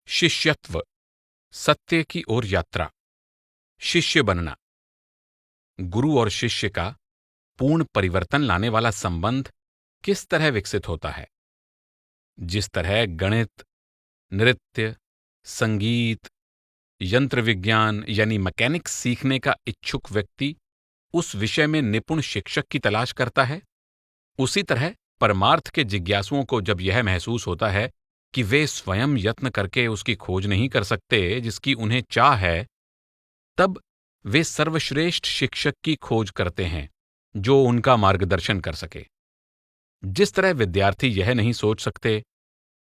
शिष्यत्व, सत्य की ओर यात्रा, शिष्य बनना। गुरु और शिष्य का पूर्ण परिवर्तन लाने वाला संबंध किस तरह विकसित होता है? जिस तरह गणित, नृत्य, संगीत, यंत्र विज्ञान यानी मैकेनिक्स सीखने का इच्छुक व्यक्ति उस विषय में निपुण शिक्षक की तलाश करता है, उसी तरह परमार्थ के जिज्ञासुओं को जब यह महसूस होता है कि वे स्वयं यत्न करके उसकी खोज नहीं कर सकते जिसकी उन्हें चाह है, तब वे सर्वश्रेष्ठ शिक्षक की खोज करते हैं जो उनका मार्गदर्शन कर सके। जिस तरह विद्यार्थी यह नहीं सोच सकते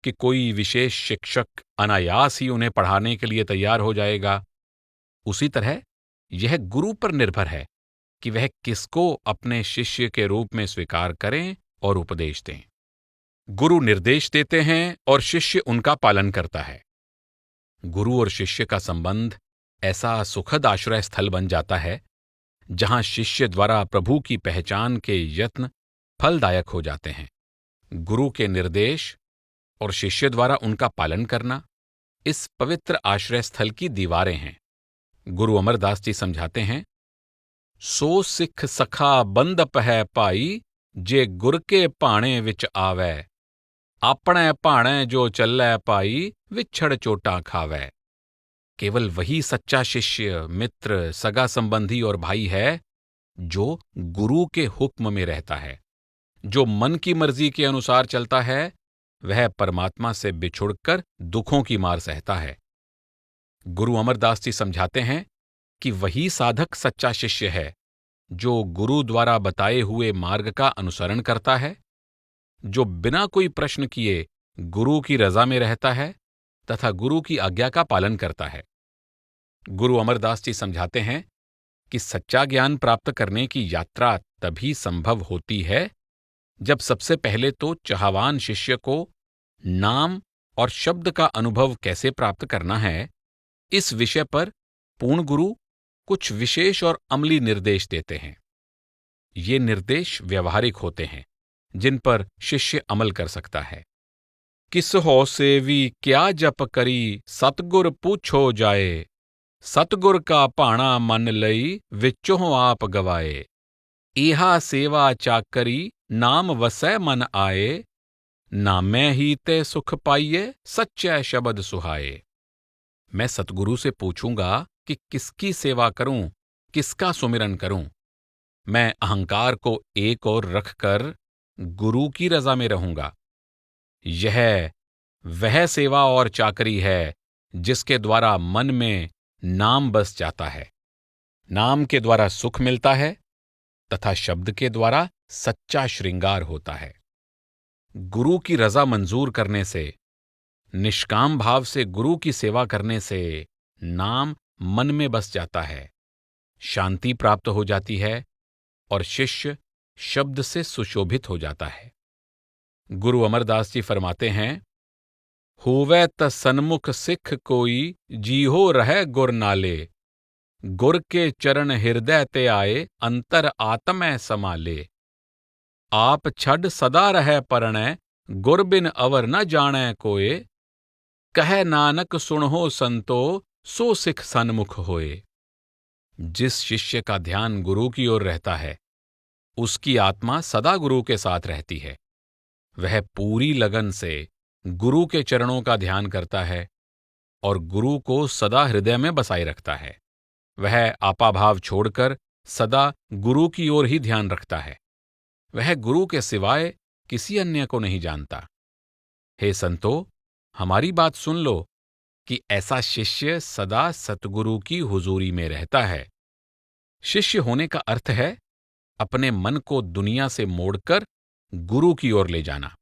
कि कोई विशेष शिक्षक अनायास ही उन्हें पढ़ाने के लिए तैयार हो जाएगा, उसी तरह यह गुरु पर निर्भर है कि वह किसको अपने शिष्य के रूप में स्वीकार करें और उपदेश दें। गुरु निर्देश देते हैं और शिष्य उनका पालन करता है। गुरु और शिष्य का संबंध ऐसा सुखद आश्रय स्थल बन जाता है जहां शिष्य द्वारा प्रभु की पहचान के यत्न फलदायक हो जाते हैं। गुरु के निर्देश और शिष्य द्वारा उनका पालन करना इस पवित्र आश्रय स्थल की दीवारें हैं। गुरु अमरदास जी समझाते हैं, सो सिख सखा बंद पहै पाई, जे गुर के भाणे विच आवै, आपणे भाणे जो चलै पाई, विछड़ चोटां खावै। केवल वही सच्चा शिष्य, मित्र, सगा संबंधी और भाई है जो गुरु के हुक्म में रहता है। जो मन की मर्जी के अनुसार चलता है वह परमात्मा से बिछुड़कर दुखों की मार सहता है। गुरु अमरदास जी समझाते हैं कि वही साधक सच्चा शिष्य है जो गुरु द्वारा बताए हुए मार्ग का अनुसरण करता है, जो बिना कोई प्रश्न किए गुरु की रजा में रहता है तथा गुरु की आज्ञा का पालन करता है। गुरु अमरदास जी समझाते हैं कि सच्चा ज्ञान प्राप्त करने की यात्रा तभी संभव होती है जब सबसे पहले तो चाहवान शिष्य को नाम और शब्द का अनुभव कैसे प्राप्त करना है, इस विषय पर पूर्ण गुरु कुछ विशेष और अमली निर्देश देते हैं। ये निर्देश व्यवहारिक होते हैं जिन पर शिष्य अमल कर सकता है। किस हो सेवी क्या जप करी, सतगुर पूछो जाए, सतगुर का भाणा मन लई, विचों आप गवाए। इहा सेवा चाकरी, नाम वसै मन आए, नामै ही ते सुख पाइये, सच्चै शब्द सुहाए। मैं सतगुरु से पूछूंगा कि किसकी सेवा करूं, किसका सुमिरन करूं। मैं अहंकार को एक ओर रखकर गुरु की रजा में रहूंगा। यह वह सेवा और चाकरी है जिसके द्वारा मन में नाम बस जाता है। नाम के द्वारा सुख मिलता है तथा शब्द के द्वारा सच्चा श्रृंगार होता है। गुरु की रजा मंजूर करने से, निष्काम भाव से गुरु की सेवा करने से नाम मन में बस जाता है, शांति प्राप्त हो जाती है और शिष्य शब्द से सुशोभित हो जाता है। गुरु अमरदास जी फरमाते हैं, होवै त सन्मुख सिख कोई, जीहो रहे गुर नाले, गुर के चरण हृदय ते आए, अंतर आत्मै समाले। आप छड सदा रहे परणै, गुर बिन अवर न जाणै कोय, कहे नानक सुनहो संतो, सो सिख सन्मुख होए। जिस शिष्य का ध्यान गुरु की ओर रहता है उसकी आत्मा सदा गुरु के साथ रहती है। वह पूरी लगन से गुरु के चरणों का ध्यान करता है और गुरु को सदा हृदय में बसाए रखता है। वह आपाभाव छोड़कर सदा गुरु की ओर ही ध्यान रखता है। वह गुरु के सिवाय किसी अन्य को नहीं जानता। हे संतो, हमारी बात सुन लो कि ऐसा शिष्य सदा सतगुरु की हुजूरी में रहता है। शिष्य होने का अर्थ है अपने मन को दुनिया से मोड़कर गुरु की ओर ले जाना।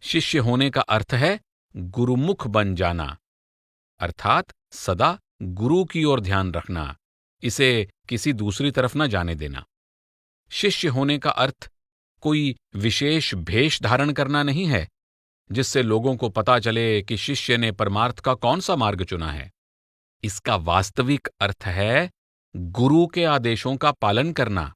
शिष्य होने का अर्थ है गुरुमुख बन जाना, अर्थात सदा गुरु की ओर ध्यान रखना, इसे किसी दूसरी तरफ न जाने देना। शिष्य होने का अर्थ कोई विशेष भेष धारण करना नहीं है जिससे लोगों को पता चले कि शिष्य ने परमार्थ का कौन सा मार्ग चुना है। इसका वास्तविक अर्थ है गुरु के आदेशों का पालन करना,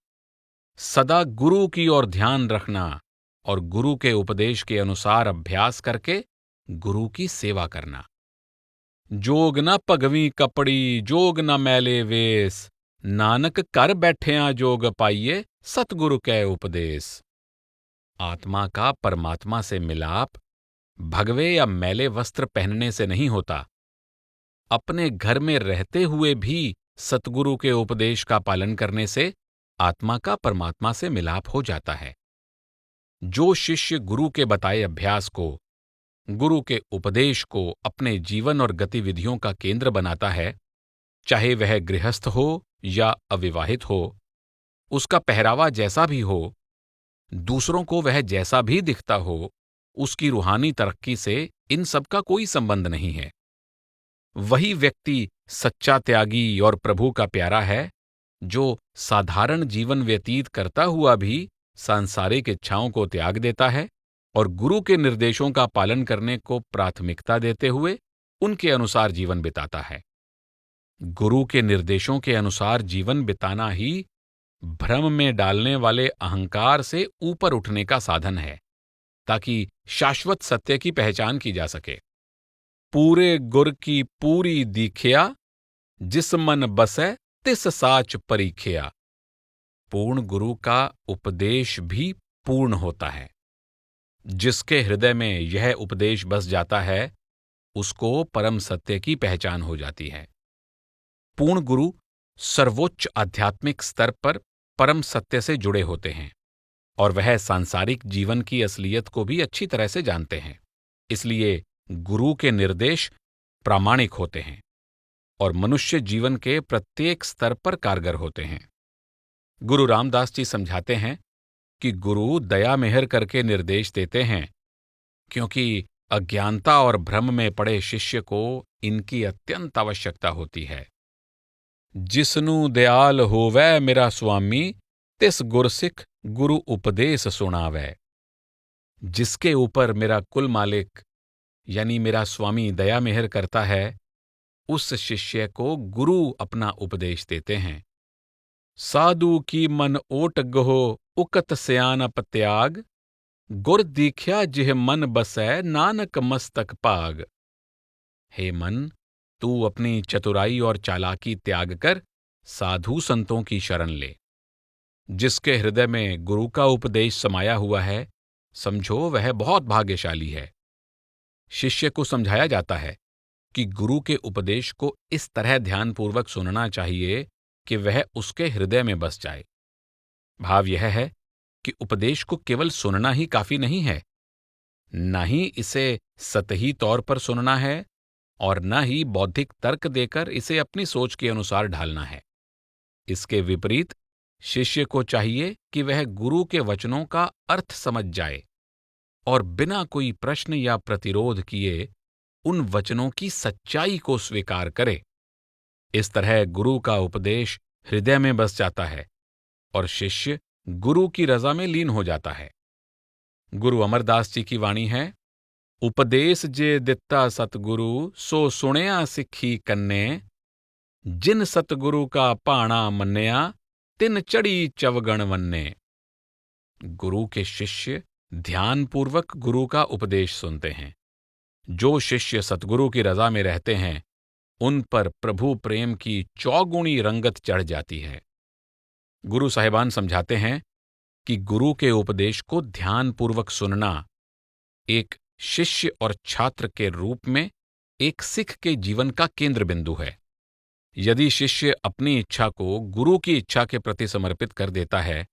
सदा गुरु की ओर ध्यान रखना और गुरु के उपदेश के अनुसार अभ्यास करके गुरु की सेवा करना। जोग न पगवी कपड़ी जोग न मैले वेस, नानक कर बैठिया जोग पाइये सतगुरु कै उपदेश। आत्मा का परमात्मा से मिलाप भगवे या मैले वस्त्र पहनने से नहीं होता, अपने घर में रहते हुए भी सतगुरु के उपदेश का पालन करने से आत्मा का परमात्मा से मिलाप हो जाता है। जो शिष्य गुरु के बताए अभ्यास को, गुरु के उपदेश को अपने जीवन और गतिविधियों का केंद्र बनाता है, चाहे वह गृहस्थ हो या अविवाहित हो, उसका पहरावा जैसा भी हो, दूसरों को वह जैसा भी दिखता हो, उसकी रूहानी तरक्की से इन सब का कोई संबंध नहीं है। वही व्यक्ति सच्चा त्यागी और प्रभु का प्यारा है, जो साधारण जीवन व्यतीत करता हुआ भी सांसारिक इच्छाओं को त्याग देता है और गुरु के निर्देशों का पालन करने को प्राथमिकता देते हुए उनके अनुसार जीवन बिताता है। गुरु के निर्देशों के अनुसार जीवन बिताना ही भ्रम में डालने वाले अहंकार से ऊपर उठने का साधन है, ताकि शाश्वत सत्य की पहचान की जा सके। पूरे गुर की पूरी दीखिया, जिस मन बसै तिस साच परीखिया। पूर्ण गुरु का उपदेश भी पूर्ण होता है। जिसके हृदय में यह उपदेश बस जाता है, उसको परम सत्य की पहचान हो जाती है। पूर्ण गुरु सर्वोच्च आध्यात्मिक स्तर पर परम सत्य से जुड़े होते हैं और वह सांसारिक जीवन की असलियत को भी अच्छी तरह से जानते हैं। इसलिए गुरु के निर्देश प्रामाणिक होते हैं और मनुष्य जीवन के प्रत्येक स्तर पर कारगर होते हैं। गुरु रामदास जी समझाते हैं कि गुरु दया मेहर करके निर्देश देते हैं, क्योंकि अज्ञानता और भ्रम में पड़े शिष्य को इनकी अत्यंत आवश्यकता होती है। जिसनु दयाल होवै मेरा स्वामी, तिस गुरसिख गुरु उपदेश सुनावै। जिसके ऊपर मेरा कुल मालिक यानी मेरा स्वामी दया मेहर करता है, उस शिष्य को गुरु अपना उपदेश देते हैं। साधु की मन ओट गहो उकत सयानप त्याग, गुर दीख्या जिह मन बसै नानक मस्तक पाग। हे मन, तू अपनी चतुराई और चालाकी त्याग कर साधु संतों की शरण ले। जिसके हृदय में गुरु का उपदेश समाया हुआ है, समझो वह बहुत भाग्यशाली है। शिष्य को समझाया जाता है कि गुरु के उपदेश को इस तरह ध्यानपूर्वक सुनना चाहिए कि वह उसके हृदय में बस जाए। भाव यह है कि उपदेश को केवल सुनना ही काफी नहीं है, न ही इसे सतही तौर पर सुनना है और न ही बौद्धिक तर्क देकर इसे अपनी सोच के अनुसार ढालना है। इसके विपरीत शिष्य को चाहिए कि वह गुरु के वचनों का अर्थ समझ जाए और बिना कोई प्रश्न या प्रतिरोध किए उन वचनों की सच्चाई को स्वीकार करे। इस तरह गुरु का उपदेश हृदय में बस जाता है और शिष्य गुरु की रजा में लीन हो जाता है। गुरु अमरदास जी की वाणी है, उपदेश जे दित्ता सतगुरु सो सुणिया सिक्खी कन्ने, जिन सतगुरु का पाणा मन्या तिन चढ़ी चवगण वन्ने। गुरु के शिष्य ध्यानपूर्वक गुरु का उपदेश सुनते हैं। जो शिष्य सतगुरु की रजा में रहते हैं, उन पर प्रभु प्रेम की चौगुनी रंगत चढ़ जाती है। गुरु साहिबान समझाते हैं कि गुरु के उपदेश को ध्यानपूर्वक सुनना एक शिष्य और छात्र के रूप में एक सिख के जीवन का केंद्र बिंदु है। यदि शिष्य अपनी इच्छा को गुरु की इच्छा के प्रति समर्पित कर देता है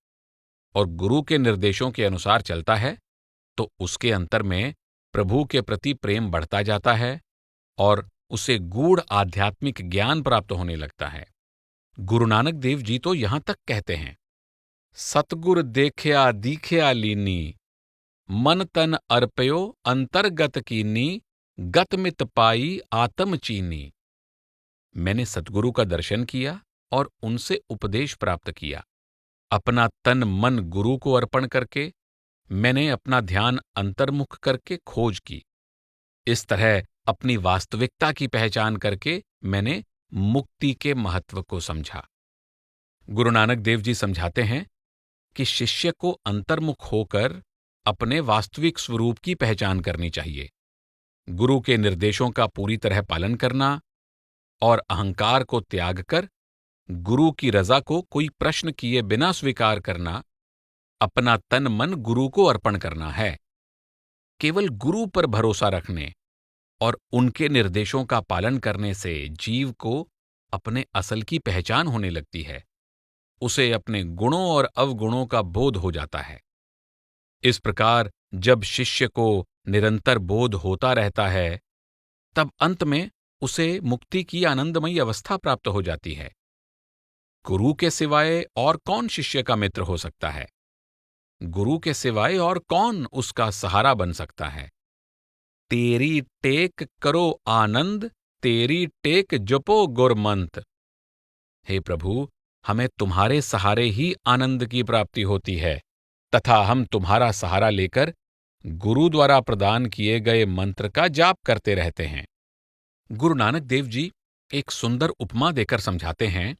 और गुरु के निर्देशों के अनुसार चलता है, तो उसके अंतर में प्रभु के प्रति प्रेम बढ़ता जाता है और उसे गूढ़ आध्यात्मिक ज्ञान प्राप्त होने लगता है। गुरु नानक देव जी तो यहां तक कहते हैं, सतगुर देखिया दीखिया लीनी, मन तन अर्पयो अंतर्गत कीनी, गतमित पाई आत्म चीनी। मैंने सतगुरु का दर्शन किया और उनसे उपदेश प्राप्त किया। अपना तन मन गुरु को अर्पण करके मैंने अपना ध्यान अंतर्मुख करके खोज की। इस तरह अपनी वास्तविकता की पहचान करके मैंने मुक्ति के महत्व को समझा। गुरु नानक देव जी समझाते हैं कि शिष्य को अंतर्मुख होकर अपने वास्तविक स्वरूप की पहचान करनी चाहिए। गुरु के निर्देशों का पूरी तरह पालन करना और अहंकार को त्याग कर गुरु की रजा को कोई प्रश्न किए बिना स्वीकार करना, अपना तन मन गुरु को अर्पण करना है। केवल गुरु पर भरोसा रखने और उनके निर्देशों का पालन करने से जीव को अपने असल की पहचान होने लगती है। उसे अपने गुणों और अवगुणों का बोध हो जाता है। इस प्रकार जब शिष्य को निरंतर बोध होता रहता है, तब अंत में उसे मुक्ति की आनंदमयी अवस्था प्राप्त हो जाती है। गुरु के सिवाय और कौन शिष्य का मित्र हो सकता है? गुरु के सिवाय और कौन उसका सहारा बन सकता है? तेरी टेक करो आनंद, तेरी टेक जपो गुरमंत। हे प्रभु, हमें तुम्हारे सहारे ही आनंद की प्राप्ति होती है तथा हम तुम्हारा सहारा लेकर गुरु द्वारा प्रदान किए गए मंत्र का जाप करते रहते हैं। गुरु नानक देव जी एक सुंदर उपमा देकर समझाते हैं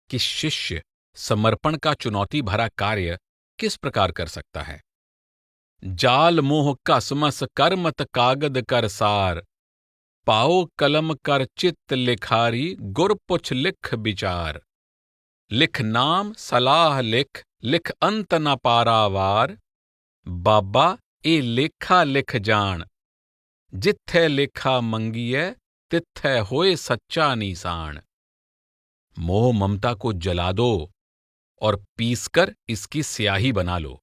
कि शिष्य समर्पण का चुनौती भरा कार्य किस प्रकार कर सकता है। जाल मोह कसमस करमत कागद कर सार, पाओ कलम कर चित्त लिखारी, गुर पुछ लिख विचार। लिख नाम सलाह लिख, लिख अंत न पारावार, बाबा ए लेखा लिख जान, जिथै लेखा मंगिए तिथै होए सच्चा नीसाण। मोह ममता को जला दो और पीसकर इसकी स्याही बना लो।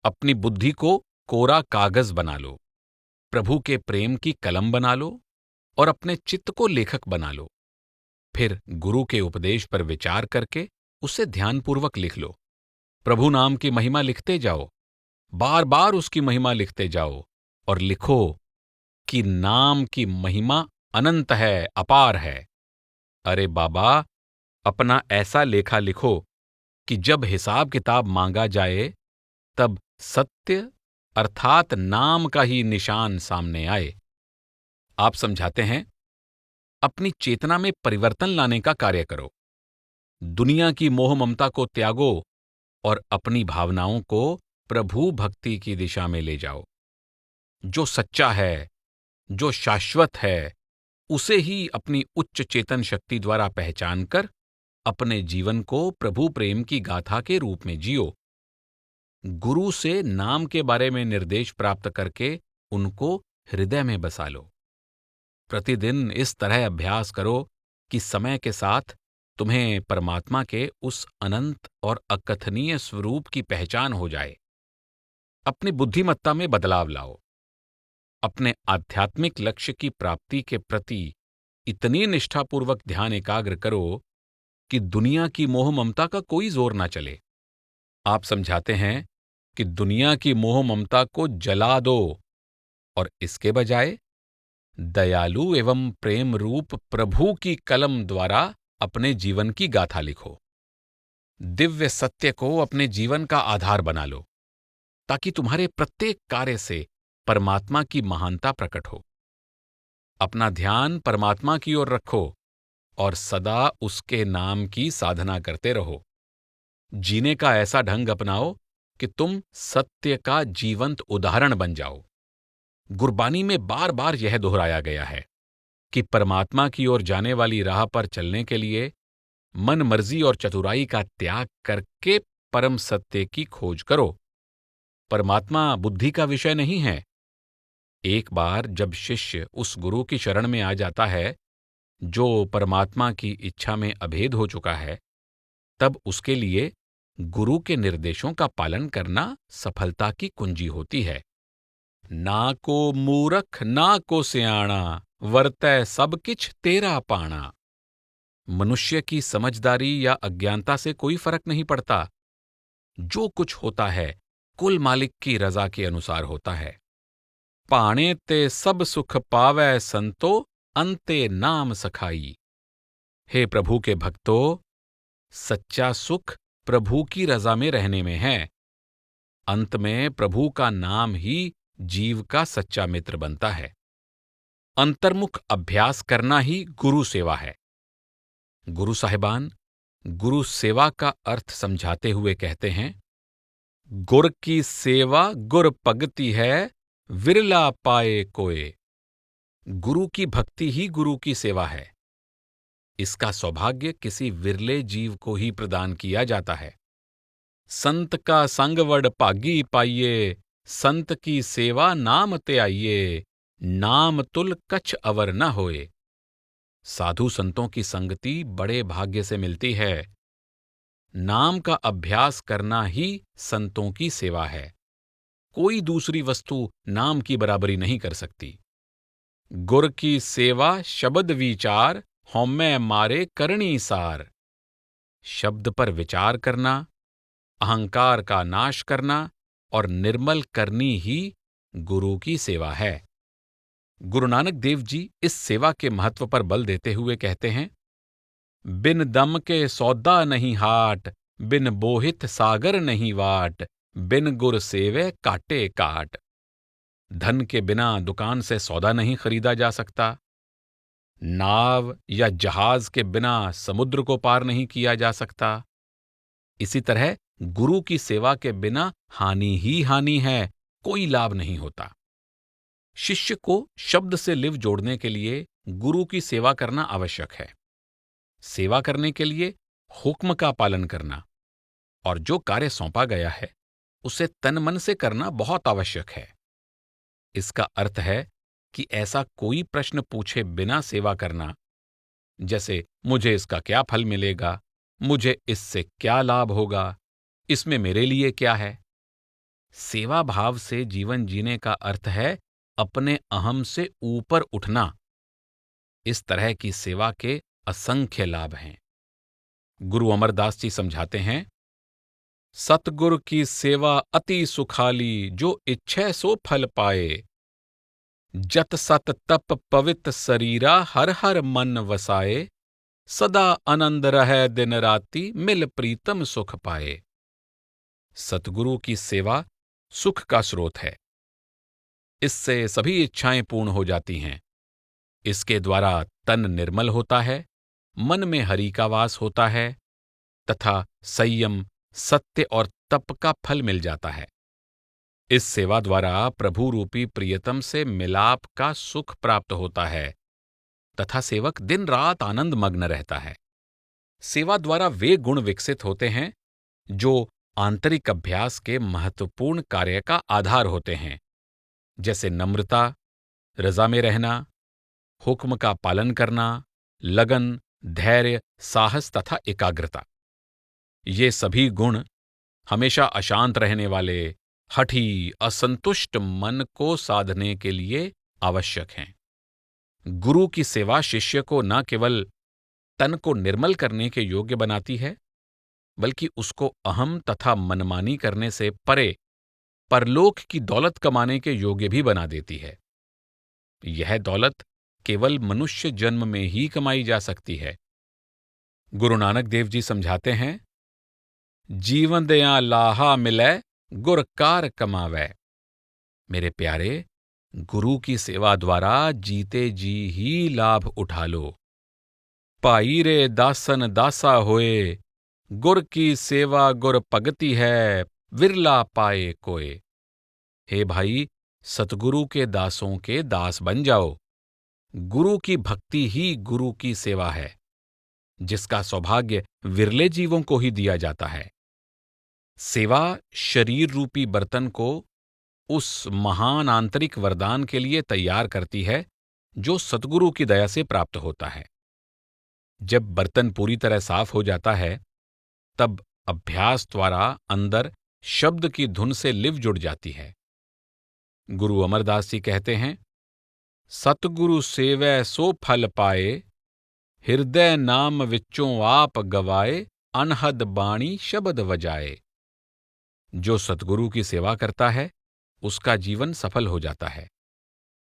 अपनी बुद्धि को कोरा कागज बना लो, प्रभु के प्रेम की कलम बना लो और अपने चित्त को लेखक बना लो। फिर गुरु के उपदेश पर विचार करके उसे ध्यानपूर्वक लिख लो। प्रभु नाम की महिमा लिखते जाओ, बार बार उसकी महिमा लिखते जाओ और लिखो कि नाम की महिमा अनंत है, अपार है। अरे बाबा, अपना ऐसा लेखा लिखो कि जब हिसाब किताब मांगा जाए तब सत्य अर्थात नाम का ही निशान सामने आए। आप समझाते हैं, अपनी चेतना में परिवर्तन लाने का कार्य करो। दुनिया की मोह ममता को त्यागो और अपनी भावनाओं को प्रभु भक्ति की दिशा में ले जाओ। जो सच्चा है, जो शाश्वत है, उसे ही अपनी उच्च चेतन शक्ति द्वारा पहचान कर अपने जीवन को प्रभु प्रेम की गाथा के रूप में जियो। गुरु से नाम के बारे में निर्देश प्राप्त करके उनको हृदय में बसा लो। प्रतिदिन इस तरह अभ्यास करो कि समय के साथ तुम्हें परमात्मा के उस अनंत और अकथनीय स्वरूप की पहचान हो जाए। अपनी बुद्धिमत्ता में बदलाव लाओ। अपने आध्यात्मिक लक्ष्य की प्राप्ति के प्रति इतनी निष्ठापूर्वक ध्यान एकाग्र करो कि दुनिया की मोह ममता का कोई जोर ना चले। आप समझाते हैं कि दुनिया की मोह ममता को जला दो और इसके बजाय दयालु एवं प्रेम रूप प्रभु की कलम द्वारा अपने जीवन की गाथा लिखो। दिव्य सत्य को अपने जीवन का आधार बना लो ताकि तुम्हारे प्रत्येक कार्य से परमात्मा की महानता प्रकट हो। अपना ध्यान परमात्मा की ओर रखो और सदा उसके नाम की साधना करते रहो। जीने का ऐसा ढंग अपनाओ कि तुम सत्य का जीवंत उदाहरण बन जाओ। गुरबानी में बार बार यह दोहराया गया है कि परमात्मा की ओर जाने वाली राह पर चलने के लिए मन मर्जी और चतुराई का त्याग करके परम सत्य की खोज करो। परमात्मा बुद्धि का विषय नहीं है। एक बार जब शिष्य उस गुरु की शरण में आ जाता है जो परमात्मा की इच्छा में अभेद हो चुका है, तब उसके लिए गुरु के निर्देशों का पालन करना सफलता की कुंजी होती है। ना को मूरख ना को सियाणा, वर्तै सब किछ तेरा पाणा। मनुष्य की समझदारी या अज्ञानता से कोई फर्क नहीं पड़ता। जो कुछ होता है कुल मालिक की रजा के अनुसार होता है। पाणे ते सब सुख पावै संतो, अंते नाम सखाई। हे प्रभु के भक्तों, सच्चा सुख प्रभु की रजा में रहने में है। अंत में प्रभु का नाम ही जीव का सच्चा मित्र बनता है। अंतर्मुख अभ्यास करना ही गुरु सेवा है। गुरु साहिबान गुरु सेवा का अर्थ समझाते हुए कहते हैं, गुर की सेवा गुर पगति है, विरला पाए कोय। गुरु की भक्ति ही गुरु की सेवा है। इसका सौभाग्य किसी विरले जीव को ही प्रदान किया जाता है। संत का संग वड भागी पाइये, संत की सेवा नाम ते आइये, नाम तुल कछ अवर न होए। साधु संतों की संगति बड़े भाग्य से मिलती है। नाम का अभ्यास करना ही संतों की सेवा है। कोई दूसरी वस्तु नाम की बराबरी नहीं कर सकती। गुर की सेवा शब्द विचार, हौमै मारे करणी सार। शब्द पर विचार करना, अहंकार का नाश करना और निर्मल करनी ही गुरु की सेवा है। गुरु नानक देव जी इस सेवा के महत्व पर बल देते हुए कहते हैं, बिन दम के सौदा नहीं हाट, बिन बोहित सागर नहीं वाट, बिन गुर सेवे काटे काट। धन के बिना दुकान से सौदा नहीं खरीदा जा सकता। नाव या जहाज के बिना समुद्र को पार नहीं किया जा सकता। इसी तरह गुरु की सेवा के बिना हानि ही हानि है, कोई लाभ नहीं होता। शिष्य को शब्द से लिव जोड़ने के लिए गुरु की सेवा करना आवश्यक है। सेवा करने के लिए हुक्म का पालन करना और जो कार्य सौंपा गया है उसे तन मन से करना बहुत आवश्यक है। इसका अर्थ है कि ऐसा कोई प्रश्न पूछे बिना सेवा करना, जैसे मुझे इसका क्या फल मिलेगा, मुझे इससे क्या लाभ होगा, इसमें मेरे लिए क्या है। सेवा भाव से जीवन जीने का अर्थ है अपने अहम से ऊपर उठना। इस तरह की सेवा के असंख्य लाभ हैं। गुरु अमरदास जी समझाते हैं, सतगुर की सेवा अति सुखाली, जो इच्छै सो फल पाए। जत सत तप पवित्र शरीरा, हर हर मन वसाए। सदा आनंद रहे दिन राति, मिल प्रीतम सुख पाए। सतगुरु की सेवा सुख का स्रोत है। इससे सभी इच्छाएं पूर्ण हो जाती हैं। इसके द्वारा तन निर्मल होता है, मन में हरि का वास होता है तथा संयम, सत्य और तप का फल मिल जाता है। इस सेवा द्वारा प्रभु रूपी प्रियतम से मिलाप का सुख प्राप्त होता है तथा सेवक दिन रात आनंद मग्न रहता है। सेवा द्वारा वे गुण विकसित होते हैं जो आंतरिक अभ्यास के महत्वपूर्ण कार्य का आधार होते हैं, जैसे नम्रता, रजा में रहना, हुक्म का पालन करना, लगन, धैर्य, साहस तथा एकाग्रता। ये सभी गुण हमेशा अशांत रहने वाले, हठी, असंतुष्ट मन को साधने के लिए आवश्यक हैं। गुरु की सेवा शिष्य को न केवल तन को निर्मल करने के योग्य बनाती है, बल्कि उसको अहम तथा मनमानी करने से परे परलोक की दौलत कमाने के योग्य भी बना देती है। यह दौलत केवल मनुष्य जन्म में ही कमाई जा सकती है। गुरु नानक देव जी समझाते हैं, जीवन दया लाहा मिलै, गुर कार कमावै। मेरे प्यारे, गुरु की सेवा द्वारा जीते जी ही लाभ उठा लो। पाई रे दासन दासा होए, गुर की सेवा गुर भगति है, विरला पाए कोय। हे भाई, सतगुरु के दासों के दास बन जाओ। गुरु की भक्ति ही गुरु की सेवा है, जिसका सौभाग्य विरले जीवों को ही दिया जाता है। सेवा शरीर रूपी बर्तन को उस महान आंतरिक वरदान के लिए तैयार करती है जो सतगुरु की दया से प्राप्त होता है। जब बर्तन पूरी तरह साफ हो जाता है, तब अभ्यास द्वारा अंदर शब्द की धुन से लिव जुड़ जाती है। गुरु अमरदास जी कहते हैं, सतगुरु सेवै सो फल पाए, हृदय नाम विच्चों आप गवाए, अनहद बाणी शब्द वजाए। जो सतगुरु की सेवा करता है उसका जीवन सफल हो जाता है।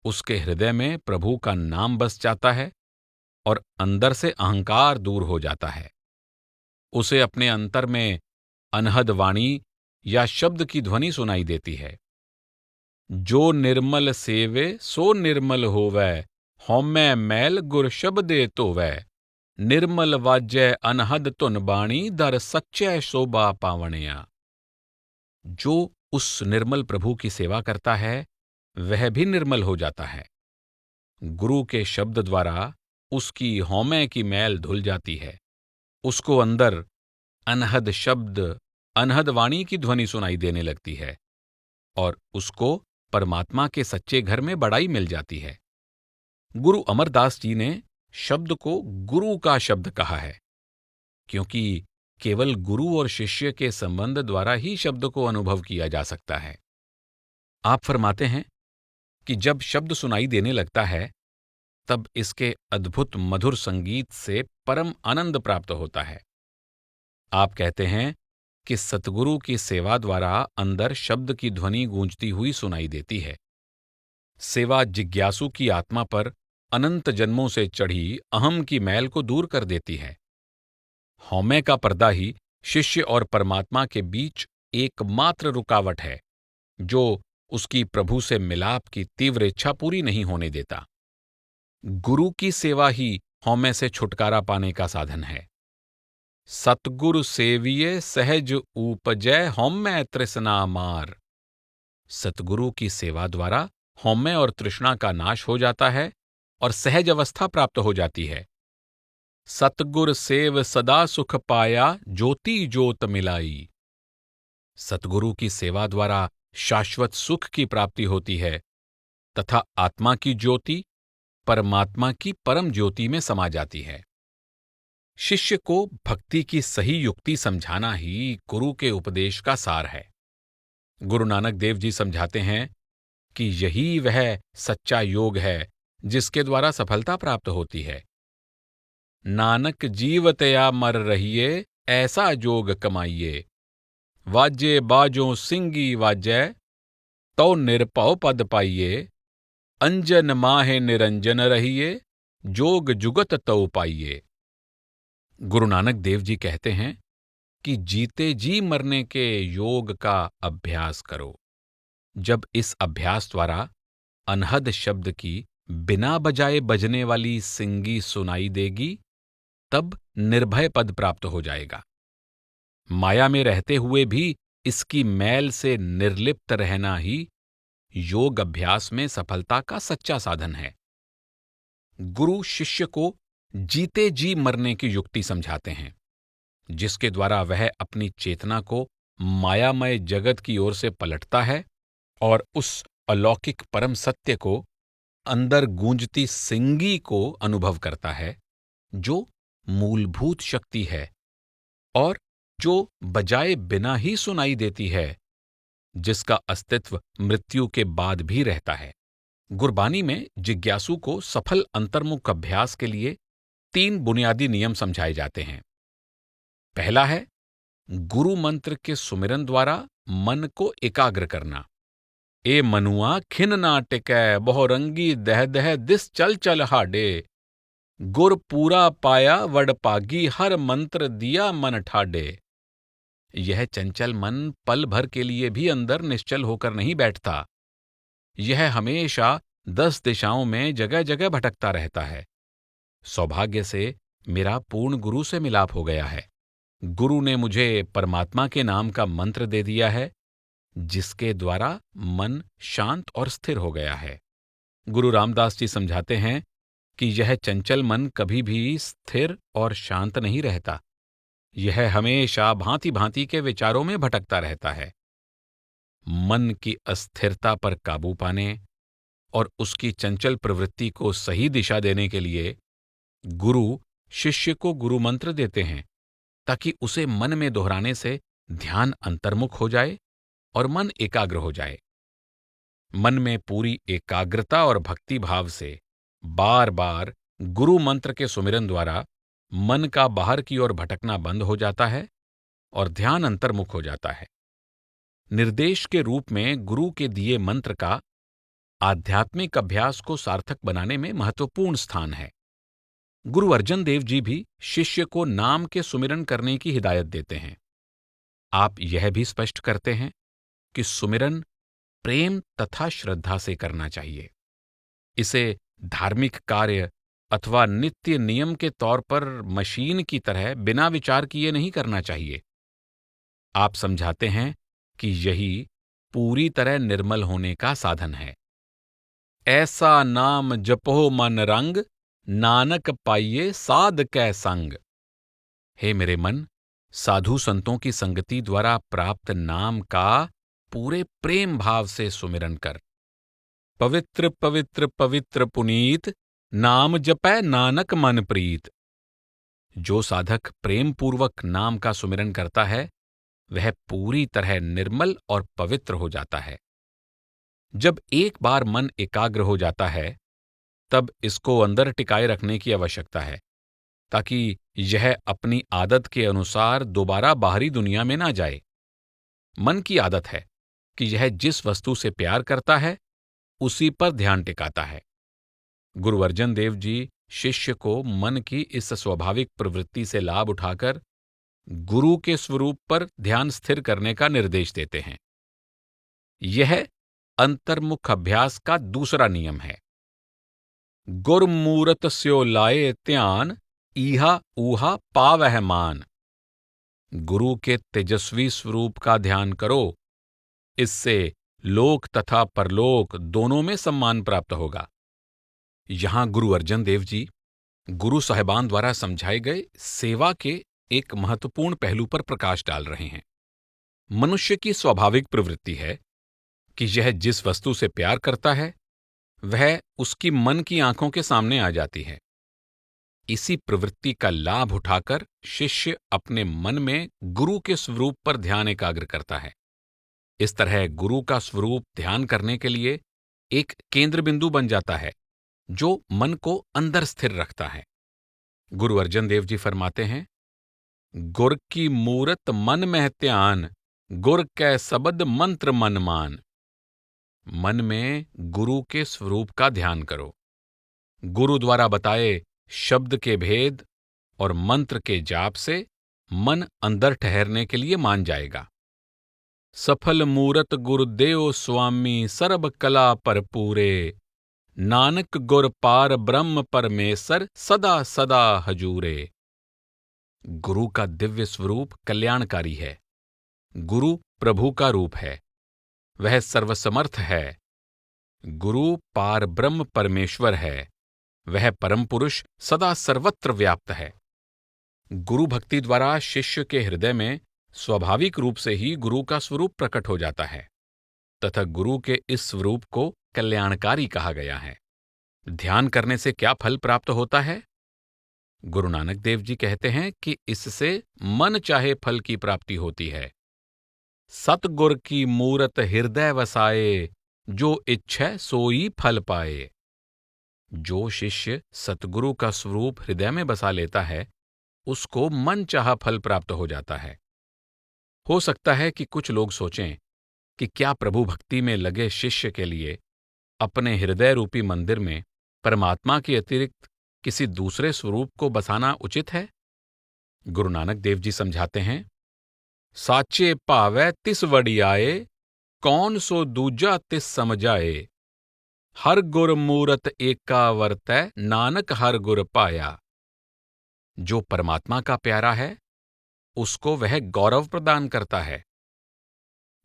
उसके हृदय में प्रभु का नाम बस जाता है और अंदर से अहंकार दूर हो जाता है। उसे अपने अंतर में अनहद वाणी या शब्द की ध्वनि सुनाई देती है। जो निर्मल सेवे सो निर्मल होवै, हौमै मैल गुर शब्दे धोवै। निर्मल वाजै अनहद धुन बाणी, दर सच्चै शोभा पावणिया। जो उस निर्मल प्रभु की सेवा करता है वह भी निर्मल हो जाता है। गुरु के शब्द द्वारा उसकी हौमे की मैल धुल जाती है, उसको अंदर अनहद शब्द, अनहद वाणी की ध्वनि सुनाई देने लगती है और उसको परमात्मा के सच्चे घर में बड़ाई मिल जाती है। गुरु अमरदास जी ने शब्द को गुरु का शब्द कहा है, क्योंकि केवल गुरु और शिष्य के संबंध द्वारा ही शब्द को अनुभव किया जा सकता है। आप फरमाते हैं कि जब शब्द सुनाई देने लगता है, तब इसके अद्भुत मधुर संगीत से परम आनंद प्राप्त होता है। आप कहते हैं कि सतगुरु की सेवा द्वारा अंदर शब्द की ध्वनि गूंजती हुई सुनाई देती है। सेवा जिज्ञासु की आत्मा पर अनंत जन्मों से चढ़ी अहम की मैल को दूर कर देती है। हौमे का पर्दा ही शिष्य और परमात्मा के बीच एकमात्र रुकावट है, जो उसकी प्रभु से मिलाप की तीव्र इच्छा पूरी नहीं होने देता। गुरु की सेवा ही हौमे से छुटकारा पाने का साधन है। सतगुरु सेविये सहज ऊपजै हौमे तृष्णा मार। सतगुरु की सेवा द्वारा हौमे और तृष्णा का नाश हो जाता है और सहज अवस्था प्राप्त हो जाती है। सतगुर सेव सदा सुख पाया ज्योति ज्योत मिलाई। सतगुरु की सेवा द्वारा शाश्वत सुख की प्राप्ति होती है तथा आत्मा की ज्योति परमात्मा की परम ज्योति में समा जाती है। शिष्य को भक्ति की सही युक्ति समझाना ही गुरु के उपदेश का सार है। गुरु नानक देव जी समझाते हैं कि यही वह सच्चा योग है जिसके द्वारा सफलता प्राप्त होती है। नानक जीवतया मर रहिए ऐसा जोग कमाइए, वाजे बाजों सिंगी वाजै तो निरपौ पद पाइये, अंजन माहे निरंजन रहिए जोग जुगत तौ पाइये। गुरु नानक देव जी कहते हैं कि जीते जी मरने के योग का अभ्यास करो। जब इस अभ्यास द्वारा अनहद शब्द की बिना बजाए बजने वाली सिंगी सुनाई देगी, तब निर्भय पद प्राप्त हो जाएगा। माया में रहते हुए भी इसकी मैल से निर्लिप्त रहना ही योग अभ्यास में सफलता का सच्चा साधन है। गुरु शिष्य को जीते जी मरने की युक्ति समझाते हैं, जिसके द्वारा वह अपनी चेतना को मायामय जगत की ओर से पलटता है और उस अलौकिक परम सत्य को, अंदर गूंजती सिंगी को अनुभव करता है, जो मूलभूत शक्ति है और जो बजाए बिना ही सुनाई देती है, जिसका अस्तित्व मृत्यु के बाद भी रहता है। गुरबानी में जिज्ञासु को सफल अंतर्मुख अभ्यास के लिए 3 बुनियादी नियम समझाए जाते हैं। पहला है गुरु मंत्र के सुमिरन द्वारा मन को एकाग्र करना। ए मनुआ खिन ना टिकै बहुरंगी दह दह दिस चल चल हाडे, गुर पूरा पाया वड पागी हर मंत्र दिया मन ठाडे। यह चंचल मन पल भर के लिए भी अंदर निश्चल होकर नहीं बैठता। यह हमेशा 10 दिशाओं में जगह जगह भटकता रहता है। सौभाग्य से मेरा पूर्ण गुरु से मिलाप हो गया है। गुरु ने मुझे परमात्मा के नाम का मंत्र दे दिया है, जिसके द्वारा मन शांत और स्थिर हो गया है। गुरु रामदास जी समझाते हैं कि यह चंचल मन कभी भी स्थिर और शांत नहीं रहता। यह हमेशा भांति भांति के विचारों में भटकता रहता है। मन की अस्थिरता पर काबू पाने और उसकी चंचल प्रवृत्ति को सही दिशा देने के लिए गुरु शिष्य को गुरु मंत्र देते हैं, ताकि उसे मन में दोहराने से ध्यान अंतर्मुख हो जाए और मन एकाग्र हो जाए। मन में पूरी एकाग्रता और भक्ति भाव से बार बार गुरु मंत्र के सुमिरन द्वारा मन का बाहर की ओर भटकना बंद हो जाता है और ध्यान अंतर्मुख हो जाता है। निर्देश के रूप में गुरु के दिए मंत्र का आध्यात्मिक अभ्यास को सार्थक बनाने में महत्वपूर्ण स्थान है। गुरु अर्जन देव जी भी शिष्य को नाम के सुमिरन करने की हिदायत देते हैं। आप यह भी स्पष्ट करते हैं कि सुमिरन प्रेम तथा श्रद्धा से करना चाहिए। इसे धार्मिक कार्य अथवा नित्य नियम के तौर पर मशीन की तरह बिना विचार किए नहीं करना चाहिए। आप समझाते हैं कि यही पूरी तरह निर्मल होने का साधन है। ऐसा नाम जपो मन रंग, नानक पाइये साध कै संग। हे मेरे मन, साधु संतों की संगति द्वारा प्राप्त नाम का पूरे प्रेम भाव से सुमिरन कर। पवित्र पवित्र पवित्र पुनीत, नाम जपै नानक मन प्रीत। जो साधक प्रेम पूर्वक नाम का सुमिरन करता है, वह पूरी तरह निर्मल और पवित्र हो जाता है। जब एक बार मन एकाग्र हो जाता है, तब इसको अंदर टिकाए रखने की आवश्यकता है, ताकि यह अपनी आदत के अनुसार दोबारा बाहरी दुनिया में ना जाए। मन की आदत है कि यह जिस वस्तु से प्यार करता है, उसी पर ध्यान टिकाता है। गुरु अर्जन देव जी शिष्य को मन की इस स्वाभाविक प्रवृत्ति से लाभ उठाकर गुरु के स्वरूप पर ध्यान स्थिर करने का निर्देश देते हैं। यह अंतर्मुख अभ्यास का दूसरा नियम है। गुरमूरत स्यो लाए ध्यान, ईहा ऊहा पावह मान। गुरु के तेजस्वी स्वरूप का ध्यान करो, इससे लोक तथा परलोक दोनों में सम्मान प्राप्त होगा। यहां गुरु अर्जन देव जी गुरु साहिबान द्वारा समझाए गए सेवा के एक महत्वपूर्ण पहलू पर प्रकाश डाल रहे हैं। मनुष्य की स्वाभाविक प्रवृत्ति है कि यह जिस वस्तु से प्यार करता है, वह उसकी मन की आंखों के सामने आ जाती है। इसी प्रवृत्ति का लाभ उठाकर शिष्य अपने मन में गुरु के स्वरूप पर ध्यान एकाग्र करता है। इस तरह गुरु का स्वरूप ध्यान करने के लिए एक केंद्र बिंदु बन जाता है, जो मन को अंदर स्थिर रखता है। गुरु अर्जन देव जी फरमाते हैं, गुर की मूरत मन में ध्यान, गुर कै शब्द मंत्र मन मान। मन में गुरु के स्वरूप का ध्यान करो। गुरु द्वारा बताए शब्द के भेद और मंत्र के जाप से मन अंदर ठहरने के लिए मान जाएगा। सफल मूरत गुरुदेव स्वामी, सर्ब कला पर पूरे। नानक गुर पार ब्रह्म परमेश्वर, सदा सदा हजूरे। गुरु का दिव्य स्वरूप कल्याणकारी है। गुरु प्रभु का रूप है, वह सर्वसमर्थ है। गुरु पार ब्रह्म परमेश्वर है, वह परम पुरुष सदा सर्वत्र व्याप्त है। गुरु भक्ति द्वारा शिष्य के हृदय में स्वाभाविक रूप से ही गुरु का स्वरूप प्रकट हो जाता है, तथा गुरु के इस स्वरूप को कल्याणकारी कहा गया है। ध्यान करने से क्या फल प्राप्त होता है? गुरु नानक देव जी कहते हैं कि इससे मन चाहे फल की प्राप्ति होती है। सतगुर की मूरत हृदय वसाए, जो इच्छै सोई फल पाए। जो शिष्य सतगुरु का स्वरूप हृदय में बसा लेता है, उसको मन चाहा फल प्राप्त हो जाता है। हो सकता है कि कुछ लोग सोचें कि क्या प्रभु भक्ति में लगे शिष्य के लिए अपने हृदय रूपी मंदिर में परमात्मा के अतिरिक्त किसी दूसरे स्वरूप को बसाना उचित है? गुरु नानक देव जी समझाते हैं, साचे भावै तिस वडियाए, कौन सो दूजा तिस समझाए। हर गुर मूरत एका वर्तै, नानक हर गुर पाया। जो परमात्मा का प्यारा है, उसको वह गौरव प्रदान करता है।